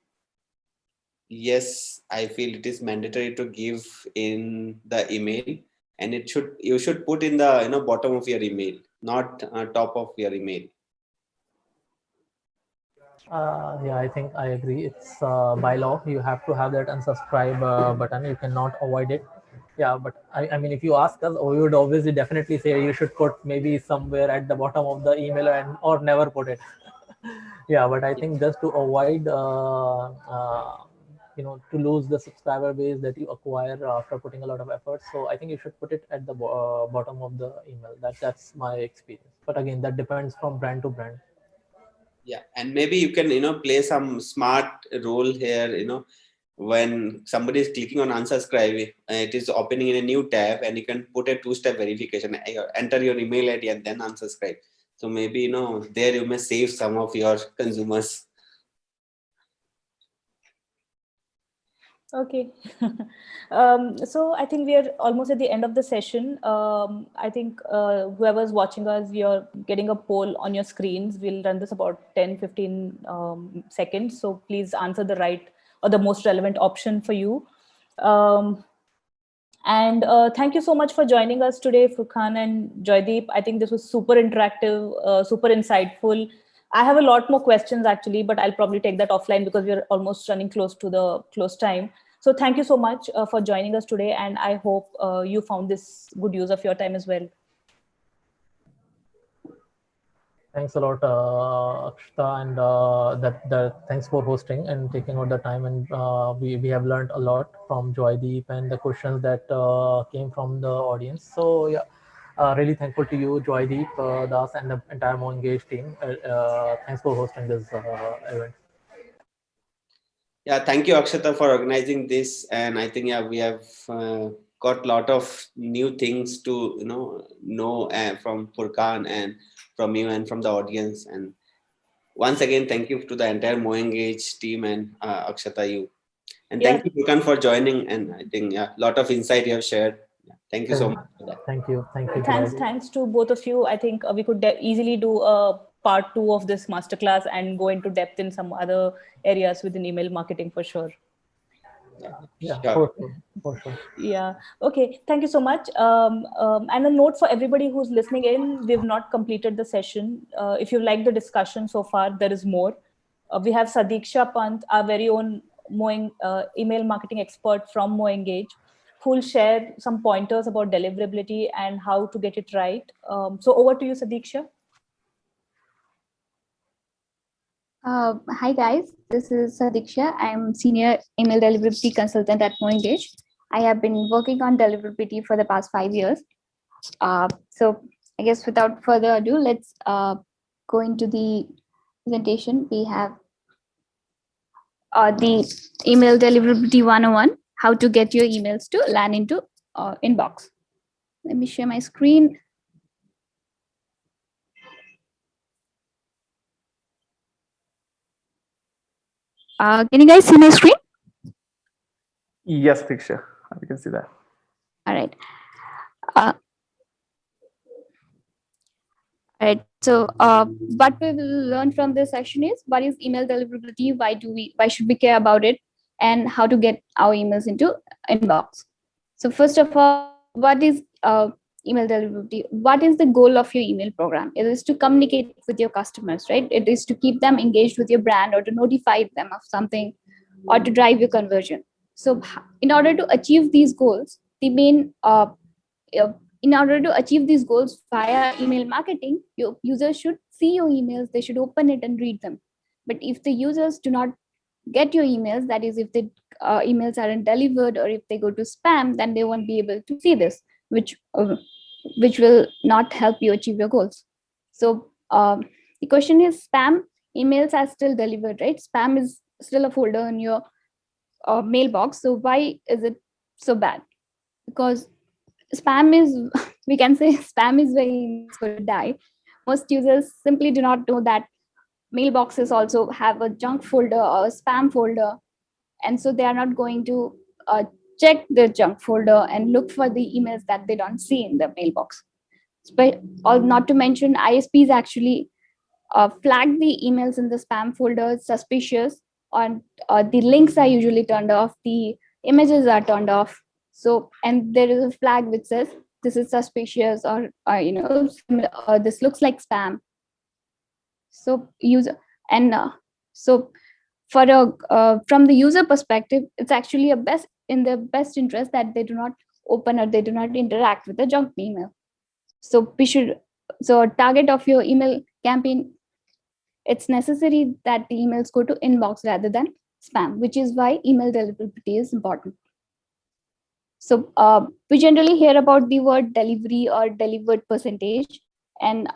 Yes, I feel it is mandatory to give in the email, and you should put in the bottom of your email, not top of your email. Yeah, I think I agree. It's by law you have to have that unsubscribe button. You cannot avoid it. Yeah, but I mean, if you ask us, we would obviously definitely say you should put maybe somewhere at the bottom of the email and or never put it. Yeah, but I think just to avoid to lose the subscriber base that you acquire after putting a lot of effort, so I think you should put it at the bottom of the email. That's my experience, but again that depends from brand to brand. Yeah, and maybe you can play some smart role here. When somebody is clicking on unsubscribe, it is opening in a new tab, and you can put a two-step verification. Enter your email ID and then unsubscribe. So maybe there you may save some of your consumers. Okay. So I think we are almost at the end of the session. I think whoever's watching us, you're getting a poll on your screens. We'll run this about 10-15 seconds. So please answer the right or the most relevant option for you. And thank you so much for joining us today, Furqan and Joydeep. I think this was super interactive, super insightful. I have a lot more questions actually, but I'll probably take that offline because we're almost running close to the close time. So thank you so much for joining us today. And I hope you found this good use of your time as well. Thanks a lot, Akshita, and thanks for hosting and taking out the time. And we have learned a lot from Joydeep and the questions that came from the audience. So yeah, really thankful to you, Joydeep, Das, and the entire MoEngage team. Thanks for hosting this event. Yeah, thank you, Akshata, for organizing this. And I think we have got a lot of new things to know from Furqan and from you and from the audience. And once again, thank you to the entire MoEngage team and Akshata, you. And thank you, Furqan, for joining. And I think a lot of insight you have shared. Thank you so much for that. Thank you. Thanks to both of you. I think we could easily do a part 2 of this masterclass and go into depth in some other areas within email marketing for sure. Yeah, sure. For sure. Yeah. Okay. Thank you so much. And a note for everybody who's listening in: we've not completed the session. If you like the discussion so far, there is more. We have Sadiksha Pant, our very own email marketing expert from MoEngage, who will share some pointers about deliverability and how to get it right. So over to you, Sadiksha. Hi guys, this is Sadiksha. I'm Senior Email Deliverability Consultant at MoEngage. I have been working on deliverability for the past 5 years. So I guess without further ado, let's go into the presentation. We have the Email Deliverability 101, how to get your emails to land into inbox. Let me share my screen. Can you guys see my screen? Yes, Diksha, we can see that. All right. All right. So what we will learn from this session is what is email deliverability, why should we care about it, and how to get our emails into inbox. So first of all, what is email deliverability? What is the goal of your email program? It is to communicate with your customers, right? It is to keep them engaged with your brand or to notify them of something or to drive your conversion. So in order to achieve these goals, in order to achieve these goals via email marketing, your users should see your emails, they should open it and read them. But if the users do not get your emails, that is, if the emails aren't delivered or if they go to spam, then they won't be able to see this, which will not help you achieve your goals. So the question is, spam emails are still delivered, right? Spam is still a folder in your mailbox. So why is it so bad? Because spam is, we can say spam is very going to die. Most users simply do not know that mailboxes also have a junk folder or a spam folder, and so they are not going to check their junk folder and look for the emails that they don't see in the mailbox. But or not to mention, ISPs actually flag the emails in the spam folder as suspicious, or the links are usually turned off, the images are turned off. So, and there is a flag which says this is suspicious, or this looks like spam. So user and so for a from the user perspective, it's actually in their best interest that they do not open or they do not interact with the junk email. So target of your email campaign, it's necessary that the emails go to inbox rather than spam, which is why email deliverability is important. So we generally hear about the word delivery or delivered percentage, and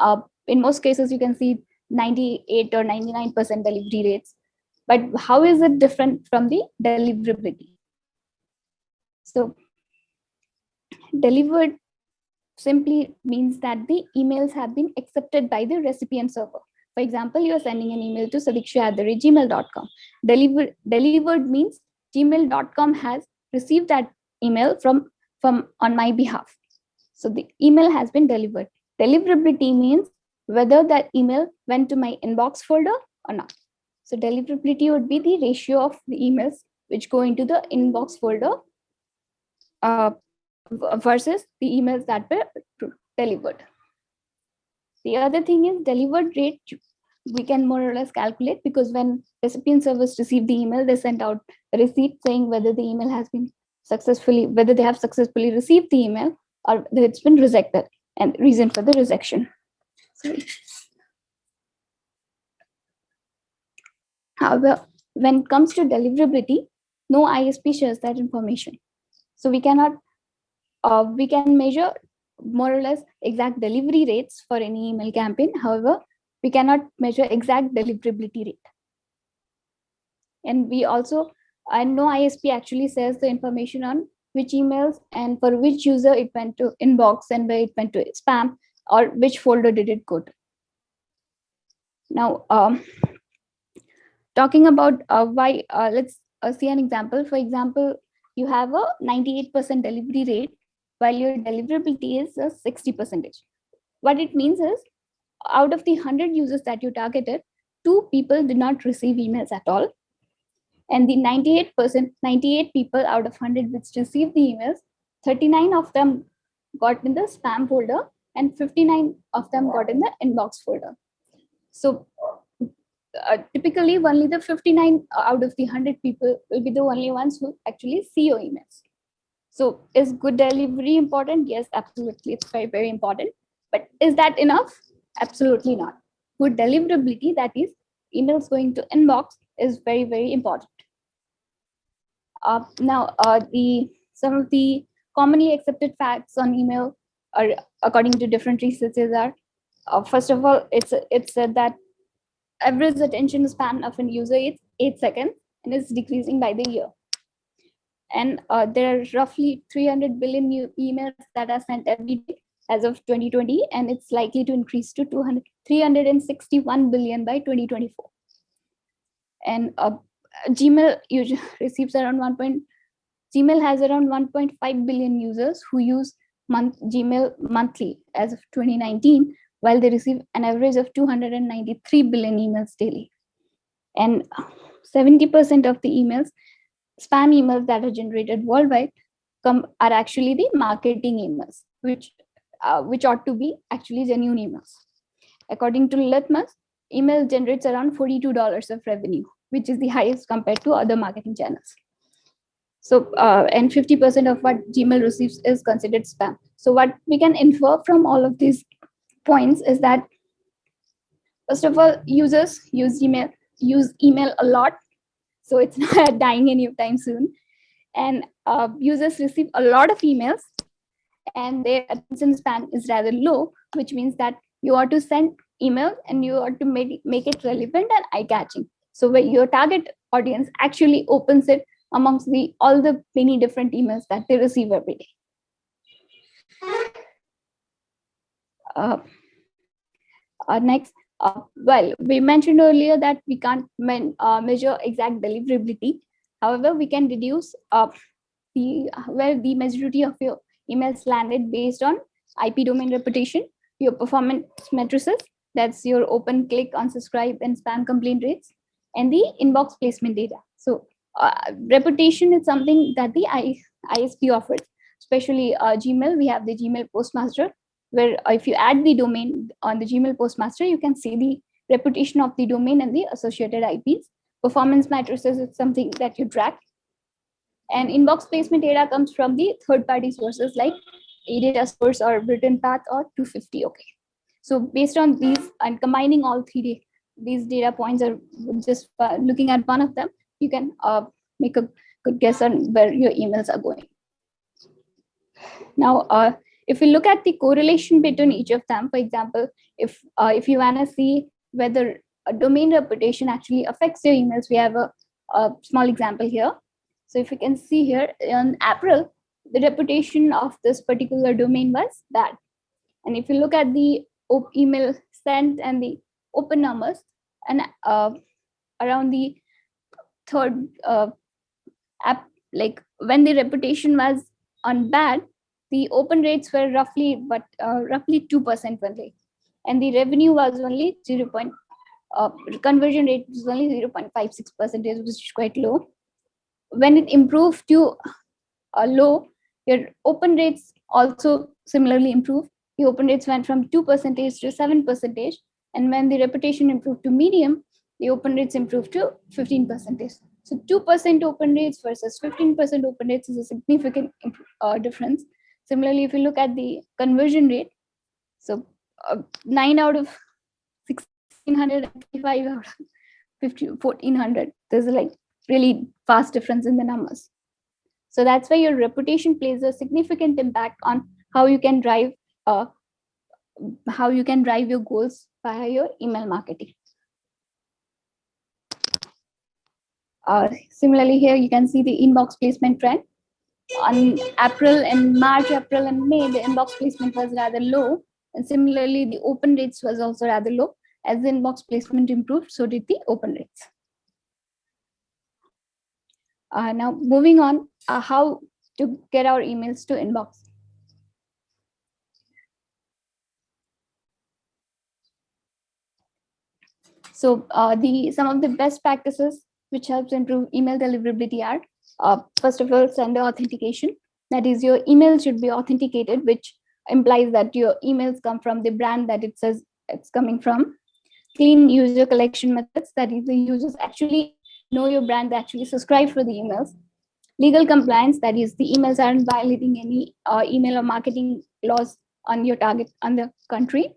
in most cases you can see 98 or 99% delivery rates. But how is it different from the deliverability? So delivered simply means that the emails have been accepted by the recipient server. For example, you are sending an email to sadiksha@gmail.com. Delivered means gmail.com has received that email from on my behalf. So the email has been delivered. Deliverability means whether that email went to my inbox folder or not. So deliverability would be the ratio of the emails which go into the inbox folder versus the emails that were delivered. The other thing is delivered rate. We can more or less calculate, because when recipient servers receive the email, they send out a receipt saying whether the email has been whether they have successfully received the email or whether it's been rejected, and reason for the rejection. Sorry. However, when it comes to deliverability, no ISP shares that information. So we can measure more or less exact delivery rates for any email campaign. However, we cannot measure exact deliverability rate. And no ISP actually says the information on which emails and for which user it went to inbox and where it went to spam, or which folder did it go to. Now, talking about why, let's see an example. For example, you have a 98% delivery rate while your deliverability is 60%. What it means is, out of the 100 users that you targeted, 2 people did not receive emails at all. And the 98 people out of 100 which received the emails, 39 of them got in the spam folder and 59 of them got in the inbox folder. So typically only the 59 out of the 100 people will be the only ones who actually see your emails. So is good delivery important? Yes, absolutely. It's very, very important. But is that enough? Absolutely not. Good deliverability, that is emails going to inbox, is very, very important. Now, some of the commonly accepted facts on email are, according to different researchers, are first of all, it's said that average attention span of a user is 8 seconds and is decreasing by the year. And there are roughly 300 billion new emails that are sent every day as of 2020, and it's likely to increase to 361 billion by 2024. And Gmail receives around Gmail has around 1.5 billion users who use Gmail monthly as of 2019, while they receive an average of 293 billion emails daily. And 70% of the spam emails that are generated worldwide are actually the marketing emails, which ought to be actually genuine emails. According to Litmus, email generates around $42 of revenue, which is the highest compared to other marketing channels. So, and 50% of what Gmail receives is considered spam. So what we can infer from all of these points is that, first of all, users use email a lot, so it's not dying anytime soon. And users receive a lot of emails, and their attention span is rather low, which means that you ought to send email and you ought to make it relevant and eye-catching. So where your target audience actually opens it amongst all the many different emails that they receive every day. Next, well, we mentioned earlier that we can't measure exact deliverability. However, we can deduce where the majority of your emails landed based on IP domain reputation, your performance matrices, that's your open, click, unsubscribe, and spam complaint rates, and the inbox placement data. So reputation is something that the ISP offers, especially Gmail. We have the Gmail Postmaster, where if you add the domain on the Gmail Postmaster, you can see the reputation of the domain and the associated IPs. Performance matrices is something that you track. And inbox placement data comes from the third-party sources like AData Source or Written Path or 250. Okay. So based on these and combining all these data points, or just looking at one of them, you can make a good guess on where your emails are going. Now, if we look at the correlation between each of them, for example, if you want to see whether a domain reputation actually affects your emails, we have a small example here. So if you can see here, in April, the reputation of this particular domain was bad. And if you look at the email sent and the open numbers, and around the third app, like when the reputation was on bad, the open rates were roughly 2% only, and the revenue was only conversion rate was only 0.56%, which is quite low. When it improved to low, your open rates also similarly improved. The open rates went from 2% to 7%, and when the reputation improved to medium, the open rates improved to 15%. So 2% open rates versus 15% open rates is a significant difference. Similarly, if you look at the conversion rate, so 9 out of 1625 out of 1400, there's like really fast difference in the numbers. So that's why your reputation plays a significant impact on how you can drive your goals via your email marketing. Similarly, here you can see the inbox placement trend. On April and May, the inbox placement was rather low, and similarly, the open rates was also rather low. As the inbox placement improved, so did the open rates. Now, moving on, how to get our emails to inbox. So some of the best practices which helps improve email deliverability are, first of all, sender authentication. That is, your email should be authenticated, which implies that your emails come from the brand that it says it's coming from. Clean user collection methods, that is, the users actually know your brand, they actually subscribe for the emails. Legal compliance, that is, the emails aren't violating any email or marketing laws on your target on the country.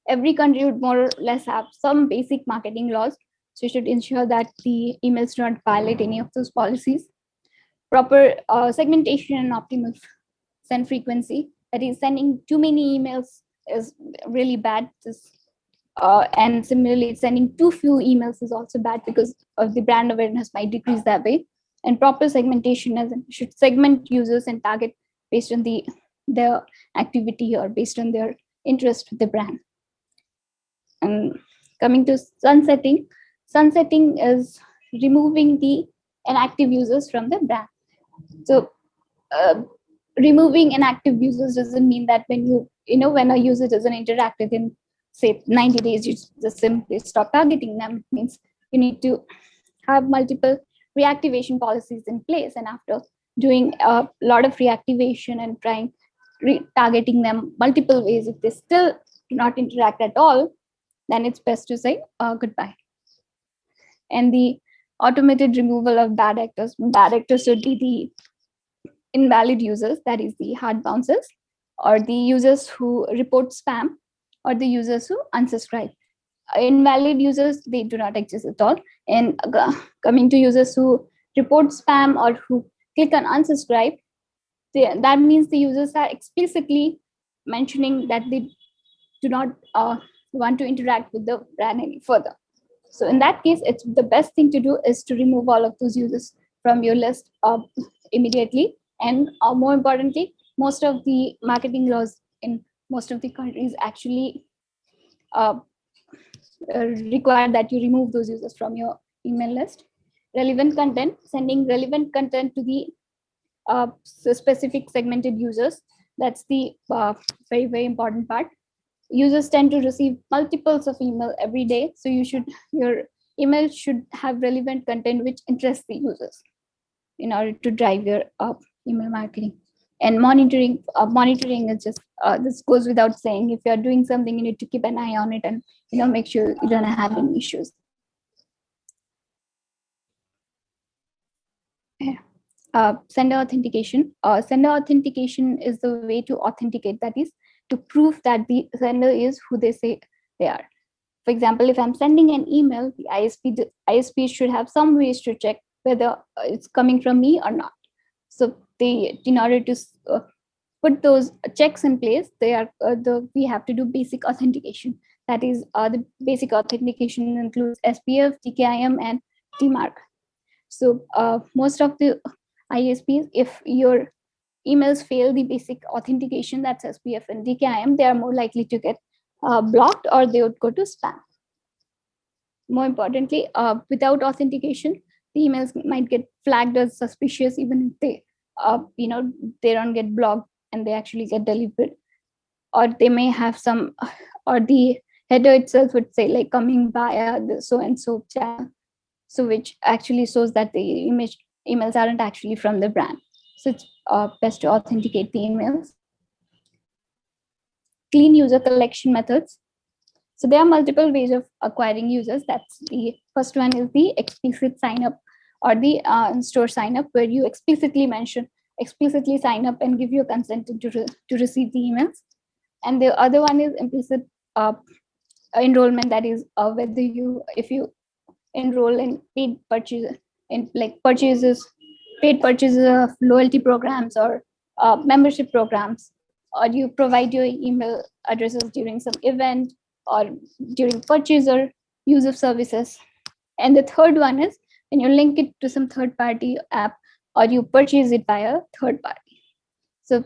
Every country would more or less have some basic marketing laws, so you should ensure that the emails do not violate any of those policies. Proper segmentation and optimal send frequency, that is, sending too many emails is really bad. And similarly, sending too few emails is also bad because of the brand awareness might decrease that way. And proper segmentation, as in should segment users and target based on their activity or based on their interest with the brand. And coming to sunsetting is removing the inactive users from the brand. So removing inactive users doesn't mean that when a user doesn't interact within, say, 90 days, you just simply stop targeting them. It means you need to have multiple reactivation policies in place, and after doing a lot of reactivation and trying targeting them multiple ways, if they still do not interact at all, then it's best to say goodbye. And the automated removal of bad actors. Bad actors should be the invalid users, that is, the hard bounces, or the users who report spam, or the users who unsubscribe. Invalid users, they do not exist at all. And coming to users who report spam or who click on unsubscribe, that means the users are explicitly mentioning that they do not want to interact with the brand any further. So in that case, it's the best thing to do is to remove all of those users from your list immediately. And more importantly, most of the marketing laws in most of the countries actually require that you remove those users from your email list. Relevant content, sending relevant content to the specific segmented users. That's the very, very important part. Users tend to receive multiples of email every day. So your email should have relevant content which interests the users in order to drive your email marketing. And monitoring is just, this goes without saying. If you're doing something, you need to keep an eye on it and make sure you don't have any issues. Sender authentication. Sender authentication is the way to authenticate, that is, to prove that the sender is who they say they are. For example, if I'm sending an email, the ISP should have some ways to check whether it's coming from me or not. So in order to put those checks in place, we have to do basic authentication. That is, the basic authentication includes SPF, DKIM, and DMARC. So most of the ISPs, if your emails fail the basic authentication, that's SPF and DKIM, they are more likely to get blocked, or they would go to spam. More importantly, without authentication, the emails might get flagged as suspicious, even if they they don't get blocked and they actually get delivered. Or they may have some, or the header itself would say like coming via the so and so channel, so which actually shows that the emails aren't actually from the brand. So it's best to authenticate the emails. Clean user collection methods. So there are multiple ways of acquiring users. That's the first one is the explicit sign up, or the in-store sign up, where you explicitly sign up and give your consent to receive the emails. And the other one is implicit enrollment. That is, if you enroll in paid purchases, paid purchases of loyalty programs or membership programs, or you provide your email addresses during some event or during purchase or use of services. And the third one is when you link it to some third-party app, or you purchase it via third party. So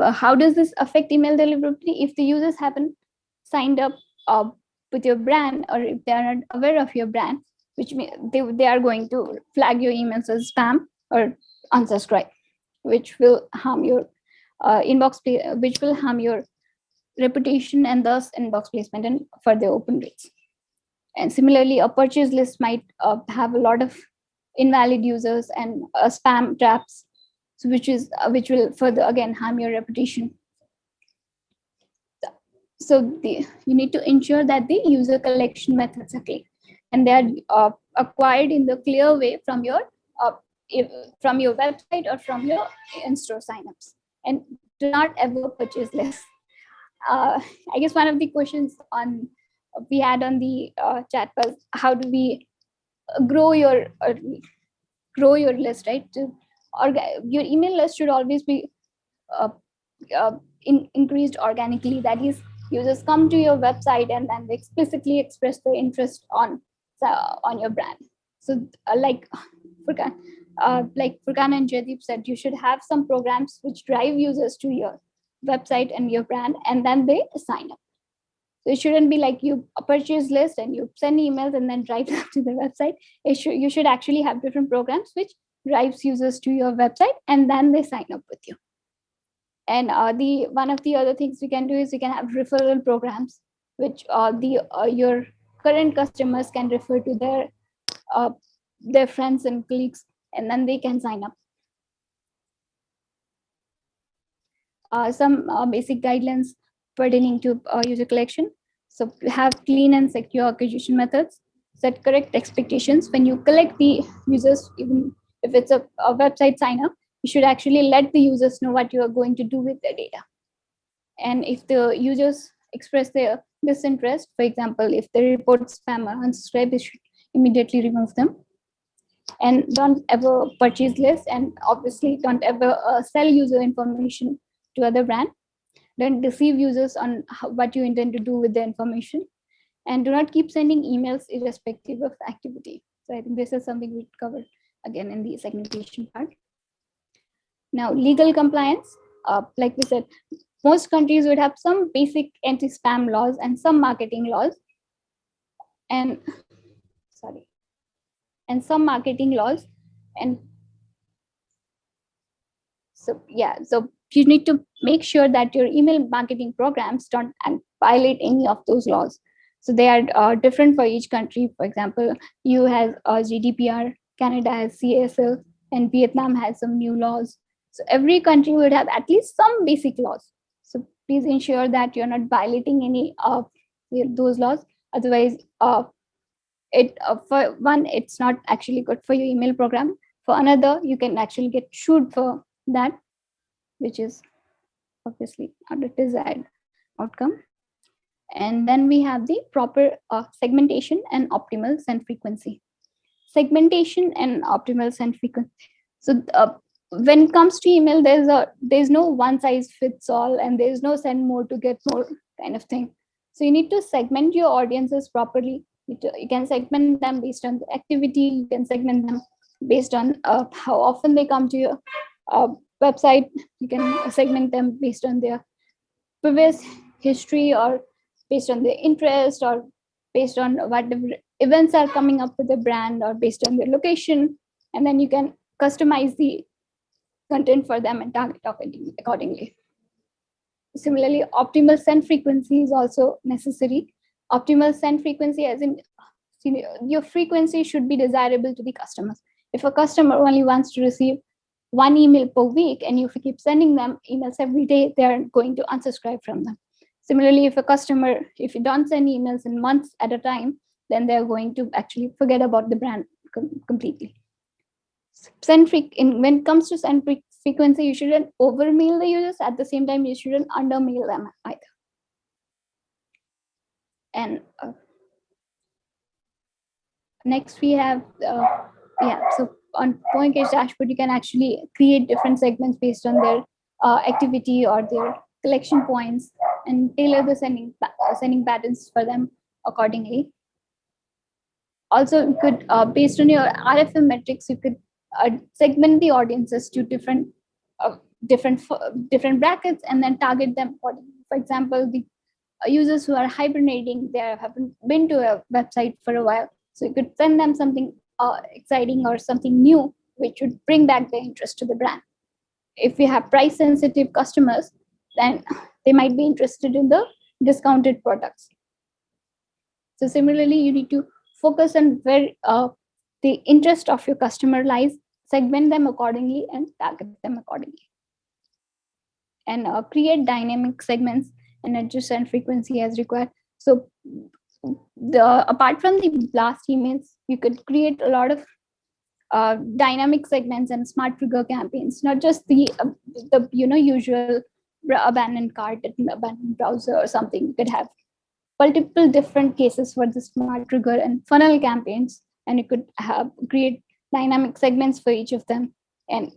how does this affect email deliverability? If the users haven't signed up with your brand, or if they are not aware of your brand, which means they are going to flag your emails as spam or unsubscribe, which will harm your which will harm your reputation and thus inbox placement and further open rates. And similarly, a purchase list might have a lot of invalid users and spam traps, so which will further again harm your reputation. So you need to ensure that the user collection methods are clear and they are acquired in the clear way from your website or from your in-store signups. And do not ever purchase less. I guess one of the questions we had on the chat was, how do we grow your list, right? Your email list should always be increased organically. That is, users come to your website and then they explicitly express their interest on your brand. So like Furkan and Jaideep said, you should have some programs which drive users to your website and your brand, and then they sign up. So it shouldn't be like you purchase list and you send emails and then drive them to the website. You should actually have different programs which drives users to your website and then they sign up with you. And one of the other things we can do is we can have referral programs, which your current customers can refer to their friends and colleagues, and then they can sign up. Some basic guidelines pertaining to user collection. So have clean and secure acquisition methods. Set correct expectations. When you collect the users, even if it's a website sign up, you should actually let the users know what you are going to do with their data. And if the users express their disinterest, for example, if they report spam or unsubscribe, you should immediately remove them. And don't ever purchase list, and obviously don't ever sell user information to other brand. Don't deceive users on what you intend to do with the information, and do not keep sending emails irrespective of activity. So I think this is something we covered again in the segmentation part. Now, legal compliance, like we said, most countries would have some basic anti-spam laws and some marketing laws, and some marketing laws, and So yeah, so you need to make sure that your email marketing programs don't violate any of those laws. So they are different for each country. For example, EU has GDPR, Canada has CSL, and Vietnam has some new laws. So every country would have at least some basic laws. So please ensure that you're not violating any of those laws. Otherwise, for one, it's not actually good for your email program. For another, you can actually get sued for that, which is obviously not a desired outcome. And then we have the proper segmentation and optimal send frequency. Segmentation and optimal send frequency. So when it comes to email, there's no one size fits all, and there's no send more to get more kind of thing. So you need to segment your audiences properly. You can segment them based on the activity. You can segment them based on how often they come to your website. You can segment them based on their previous history, or based on their interest, or based on whatever events are coming up with the brand, or based on their location. And then you can customize the content for them and target accordingly. Similarly, optimal send frequency is also necessary. Optimal send frequency, as in your frequency should be desirable to the customers. If a customer only wants to receive one email per week, and if you keep sending them emails every day, they're going to unsubscribe from them. Similarly, if you don't send emails in months at a time, then they're going to actually forget about the brand completely. When it comes to send frequency, you shouldn't overmail the users. At the same time, you shouldn't undermail them either. And next we have so on PointGauge dashboard, you can actually create different segments based on their activity or their collection points, and tailor the sending patterns for them accordingly. Also, you could based on your RFM metrics, you could segment the audiences to different brackets, and then target them accordingly. For example, the users who are hibernating, they haven't been to a website for a while, so you could send them something exciting or something new, which would bring back their interest to the brand. If we have price sensitive customers, then they might be interested in the discounted products. So similarly, you need to focus on where the interest of your customer lies, segment them accordingly, and target them accordingly. And create dynamic segments and adjust send frequency as required. So apart from the blast emails, you could create a lot of dynamic segments and smart trigger campaigns, not just the usual abandoned cart, abandoned browser or something. You could have multiple different cases for the smart trigger and funnel campaigns, and you could create dynamic segments for each of them, and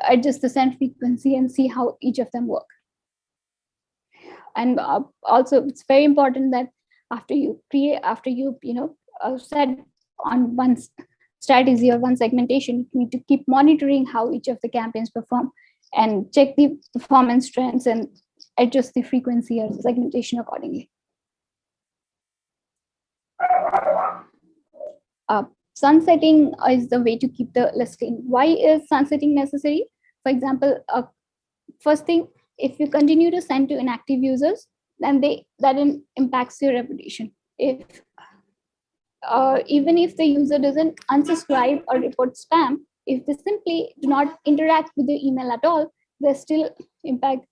adjust the send frequency and see how each of them work. And also, it's very important that after you set on one strategy or one segmentation, you need to keep monitoring how each of the campaigns perform, and check the performance trends and adjust the frequency or the segmentation accordingly. Sunsetting is the way to keep the listing. Why is sunsetting necessary? For example, first thing, if you continue to send to inactive users, then that impacts your reputation. If even if the user doesn't unsubscribe or report spam, if they simply do not interact with the email at all, they still impact.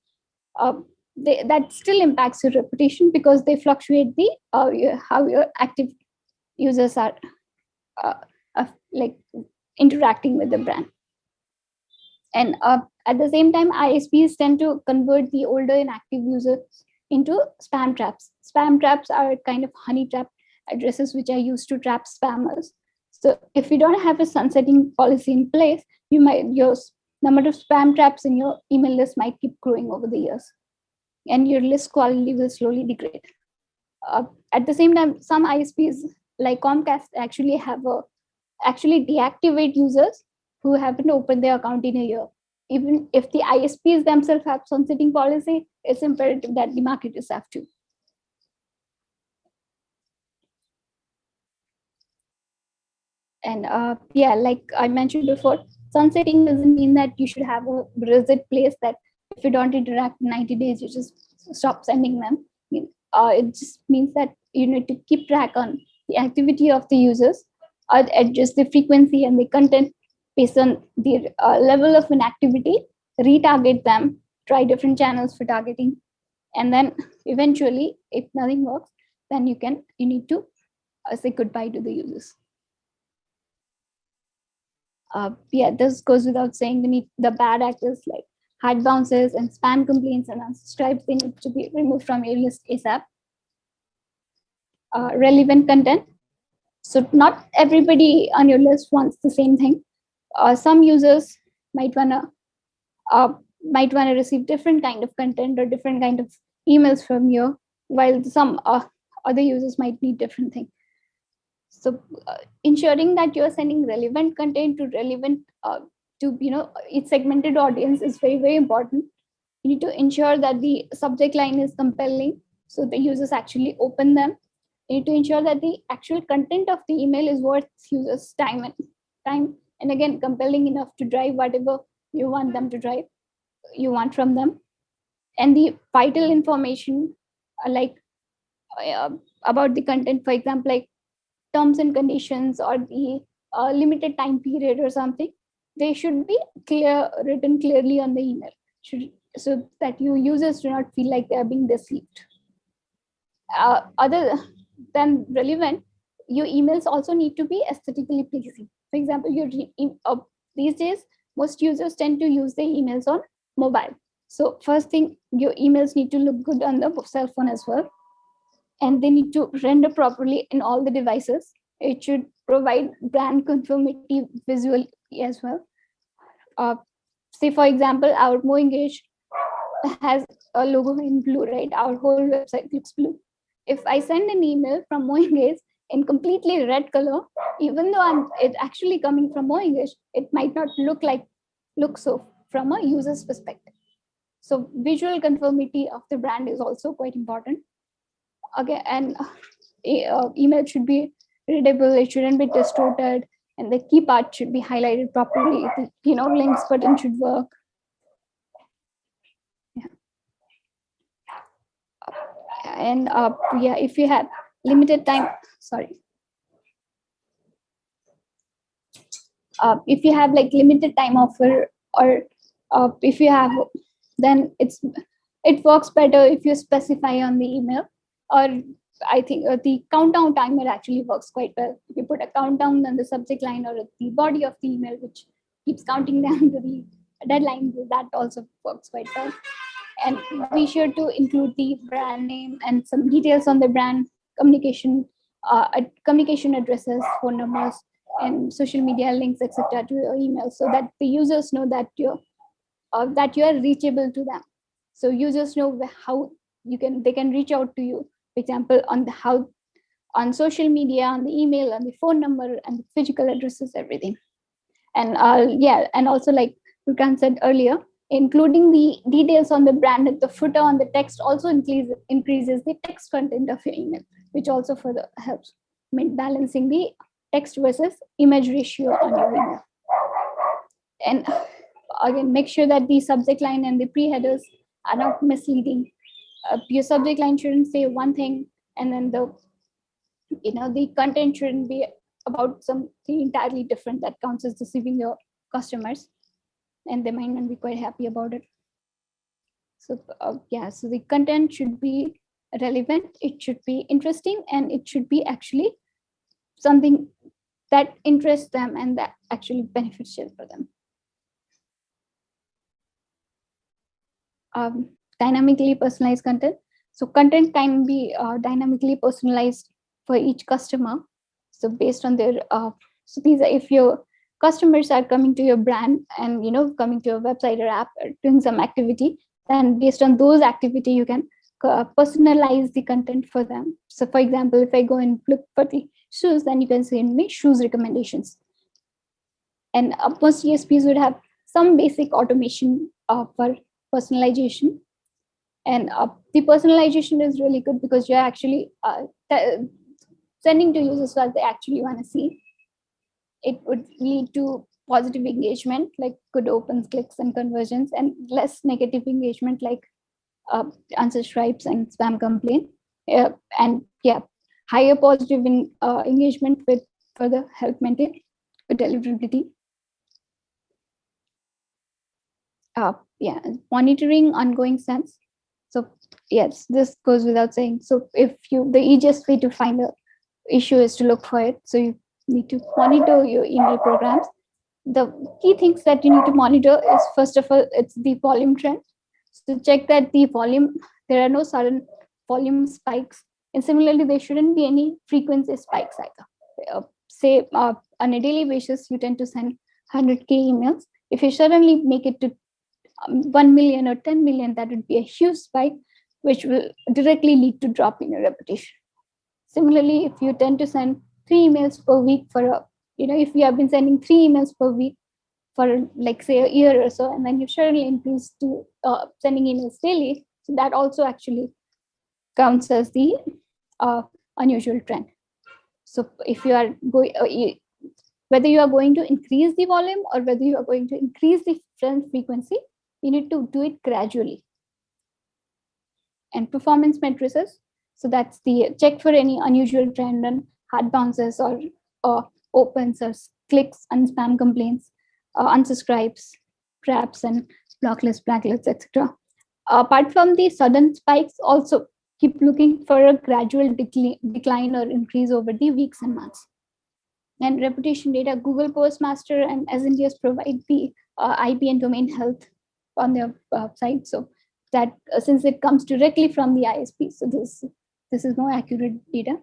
That still impacts your reputation, because they fluctuate the how your active users are like interacting with the brand. And at the same time, ISPs tend to convert the older inactive users into spam traps. Spam traps are kind of honey trap addresses which are used to trap spammers. So if you don't have a sunsetting policy in place, your number of spam traps in your email list might keep growing over the years, and your list quality will slowly degrade. At the same time, some ISPs like Comcast actually deactivate users who haven't opened their account in a year. Even if the ISPs themselves have sunsetting policy, it's imperative that the marketers have to. And like I mentioned before, sunsetting doesn't mean that you should have a rigid place that if you don't interact in 90 days, you just stop sending them. It just means that you need to keep track on the activity of the users, adjust the frequency and the content based on the level of inactivity, retarget them, try different channels for targeting, and then eventually, if nothing works, then you need to say goodbye to the users. This goes without saying. The bad actors like hard bounces and spam complaints and unsubscribes, they need to be removed from your list ASAP. Relevant content. So not everybody on your list wants the same thing. Some users might wanna receive different kind of content or different kind of emails from you, while some other users might need different things. So ensuring that you're sending relevant content to relevant to each segmented audience is very, very important. You need to ensure that the subject line is compelling so the users actually open them. You need to ensure that the actual content of the email is worth users' time and again compelling enough to drive whatever you want them to drive, you want from them. And the vital information about the content, for example, like terms and conditions or the limited time period or something, they should be written clearly on the email, so that your users do not feel like they are being deceived. Other than relevant, your emails also need to be aesthetically pleasing. For example, these days, most users tend to use their emails on mobile. So first thing, your emails need to look good on the cell phone as well. And they need to render properly in all the devices. It should provide brand conformity visually as well. Say, for example, our MoEngage has a logo in blue, right? Our whole website looks blue. If I send an email from MoEngage in completely red color, even though it's actually coming from MoEngage, it might not look so from a user's perspective. So visual conformity of the brand is also quite important. Okay, and email should be readable. It shouldn't be distorted, and the key part should be highlighted properly. The links button should work. Yeah. And if you have limited time, if you have like limited time offer, or if you have, then it works better if you specify on the email. Or I think the countdown timer actually works quite well. If you put a countdown on the subject line or the body of the email, which keeps counting down to the deadline, that also works quite well. And be sure to include the brand name and some details on the brand, communication addresses, phone numbers, and social media links, etc., to your email, so that the users know that you are reachable to them. So users know how they can reach out to you. For example, on social media, on the email, on the phone number, and the physical addresses, everything. And and also, like Furkan said earlier, including the details on the brand at the footer on the text also increases the text content of your email, which also further helps balancing the text versus image ratio on your email. And again, make sure that the subject line and the pre-headers are not misleading. Your subject line shouldn't say one thing, and then the content shouldn't be about something entirely different that counts as deceiving your customers, and they might not be quite happy about it. So so the content should be relevant, it should be interesting, and it should be actually something that interests them and that actually beneficial for them. Dynamically personalized content. So content can be dynamically personalized for each customer. So based on their, so these are, if your customers are coming to your brand and coming to your website or app or doing some activity, then based on those activity, you can personalize the content for them. So for example, if I go and look for the shoes, then you can send me shoes recommendations. And most CSPs would have some basic automation for personalization. And the personalization is really good because you're actually sending to users what they actually want to see. It would lead to positive engagement like good opens, clicks, and conversions, and less negative engagement like unsubscribes and spam complaint. And yeah, higher positive engagement with further help maintain good deliverability. Yeah, monitoring ongoing sense. So yes, this goes without saying. So if the easiest way to find a issue is to look for it. So you need to monitor your email programs. The key things that you need to monitor is, first of all, it's the volume trend. So check that the volume, there are no sudden volume spikes. And similarly, there shouldn't be any frequency spikes either. Say on a daily basis, you tend to send 100K emails. If you suddenly make it to 1 million or 10 million, that would be a huge spike, which will directly lead to drop in your reputation. Similarly, if you tend to send 3 emails per week if you have been sending 3 emails per week for like say a year or so, and then you suddenly increase to sending emails daily, so that also actually counts as the unusual trend. So if you are going, whether you are going to increase the volume or whether you are going to increase the send frequency, you need to do it gradually. And performance matrices, so that's the check for any unusual trend and hard bounces or opens or clicks and spam complaints, unsubscribes, traps and blocklists, blacklists, etc. Apart from the sudden spikes, also keep looking for a gradual decline or increase over the weeks and months. And reputation data, Google Postmaster and SNDS provide the IP and domain health on their site. So that since it comes directly from the ISP, so this is more accurate data.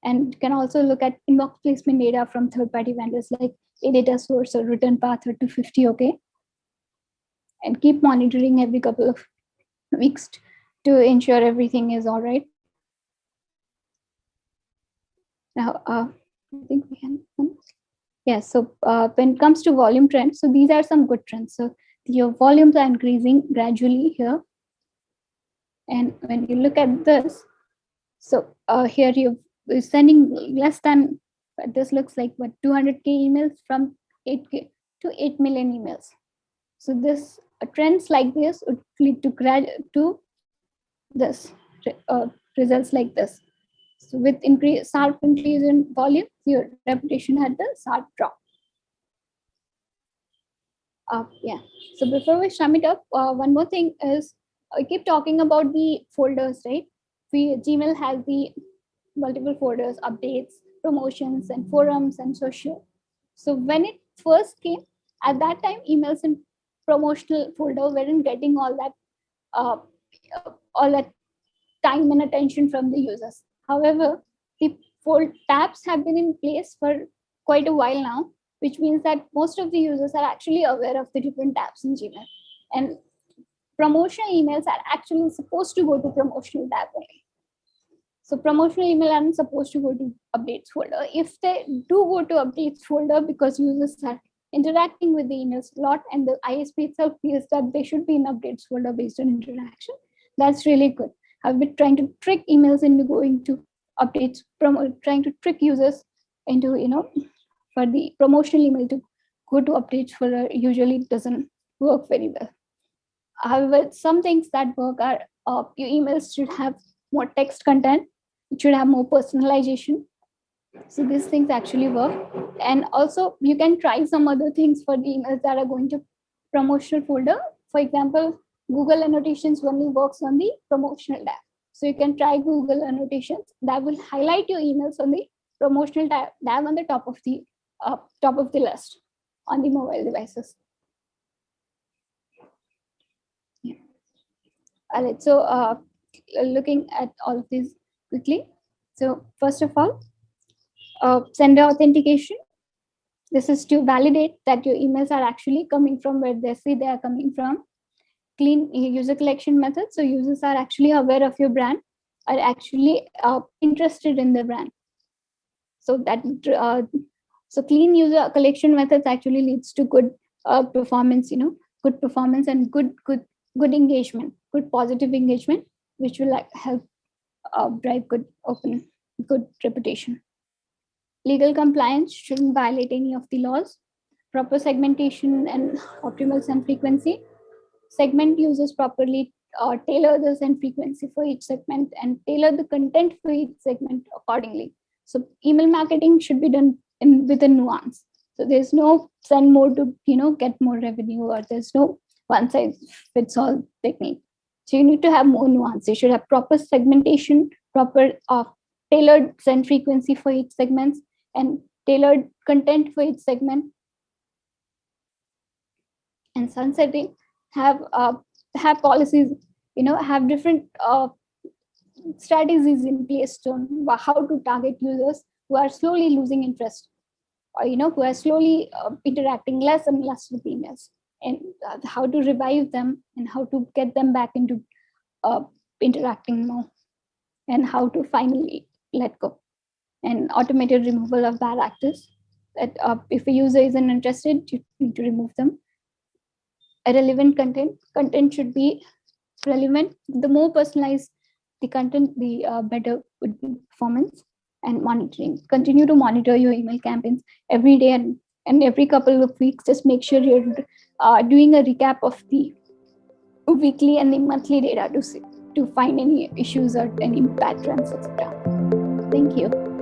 And you can also look at inbox placement data from third-party vendors like a data source or return path or 250 OK. And keep monitoring every couple of weeks to ensure everything is all right. Now, I think we can. Yeah, so when it comes to volume trends, so these are some good trends. So your volumes are increasing gradually here. And when you look at this, so here you're sending less than, this looks like what, 200K emails from 8K to 8 million emails. So this trends like this would lead to this results like this. So with sharp increase in volume, your reputation had the sharp drop. Yeah. So before we sum it up, one more thing is I keep talking about the folders, right? Gmail has the multiple folders, updates, promotions, and forums and social. So when it first came, at that time, emails in promotional folder weren't getting all that time and attention from the users. However, the tabs have been in place for quite a while now, which means that most of the users are actually aware of the different tabs in Gmail. And promotional emails are actually supposed to go to promotional tab only. So promotional email aren't supposed to go to updates folder. If they do go to updates folder because users are interacting with the emails a lot and the ISP itself feels that they should be in updates folder based on interaction, that's really good. I've been trying to trick emails into going to updates, trying to trick users into, for the promotional email to go to updates folder usually doesn't work very well. However, some things that work are your emails should have more text content. It should have more personalization. So these things actually work. And also you can try some other things for the emails that are going to promotional folder. For example, Google Annotations only works on the promotional tab. So you can try Google Annotations that will highlight your emails on the promotional tab on the top of the list on the mobile devices. Yeah. All right. So looking at all of these quickly. So first of all, sender authentication. This is to validate that your emails are actually coming from where they say they are coming from. Clean user collection method. So users are actually aware of your brand, are actually interested in the brand. So that so clean user collection methods actually leads to good performance, good performance and good engagement, good positive engagement, which will help drive good reputation. Legal compliance shouldn't violate any of the laws. proper segmentation and optimal send frequency. Segment users properly, tailor the send frequency for each segment, and tailor the content for each segment accordingly. So email marketing should be done with a nuance. So there's no send more to get more revenue, or there's no one size fits all technique. So you need to have more nuance. You should have proper segmentation, proper tailored send frequency for each segment, and tailored content for each segment. And sunsetting, have policies, have different strategies in place on how to target users who are slowly losing interest, or who are slowly interacting less and less with emails, and how to revive them and how to get them back into interacting more, and how to finally let go. And automated removal of bad actors, that if a user isn't interested, you need to remove them. A relevant content should be relevant. The more personalized the content, the better would be performance. And monitoring, continue to monitor your email campaigns every day and every couple of weeks. Just make sure you're doing a recap of the weekly and the monthly data to find any issues or any bad trends, etc. Thank you.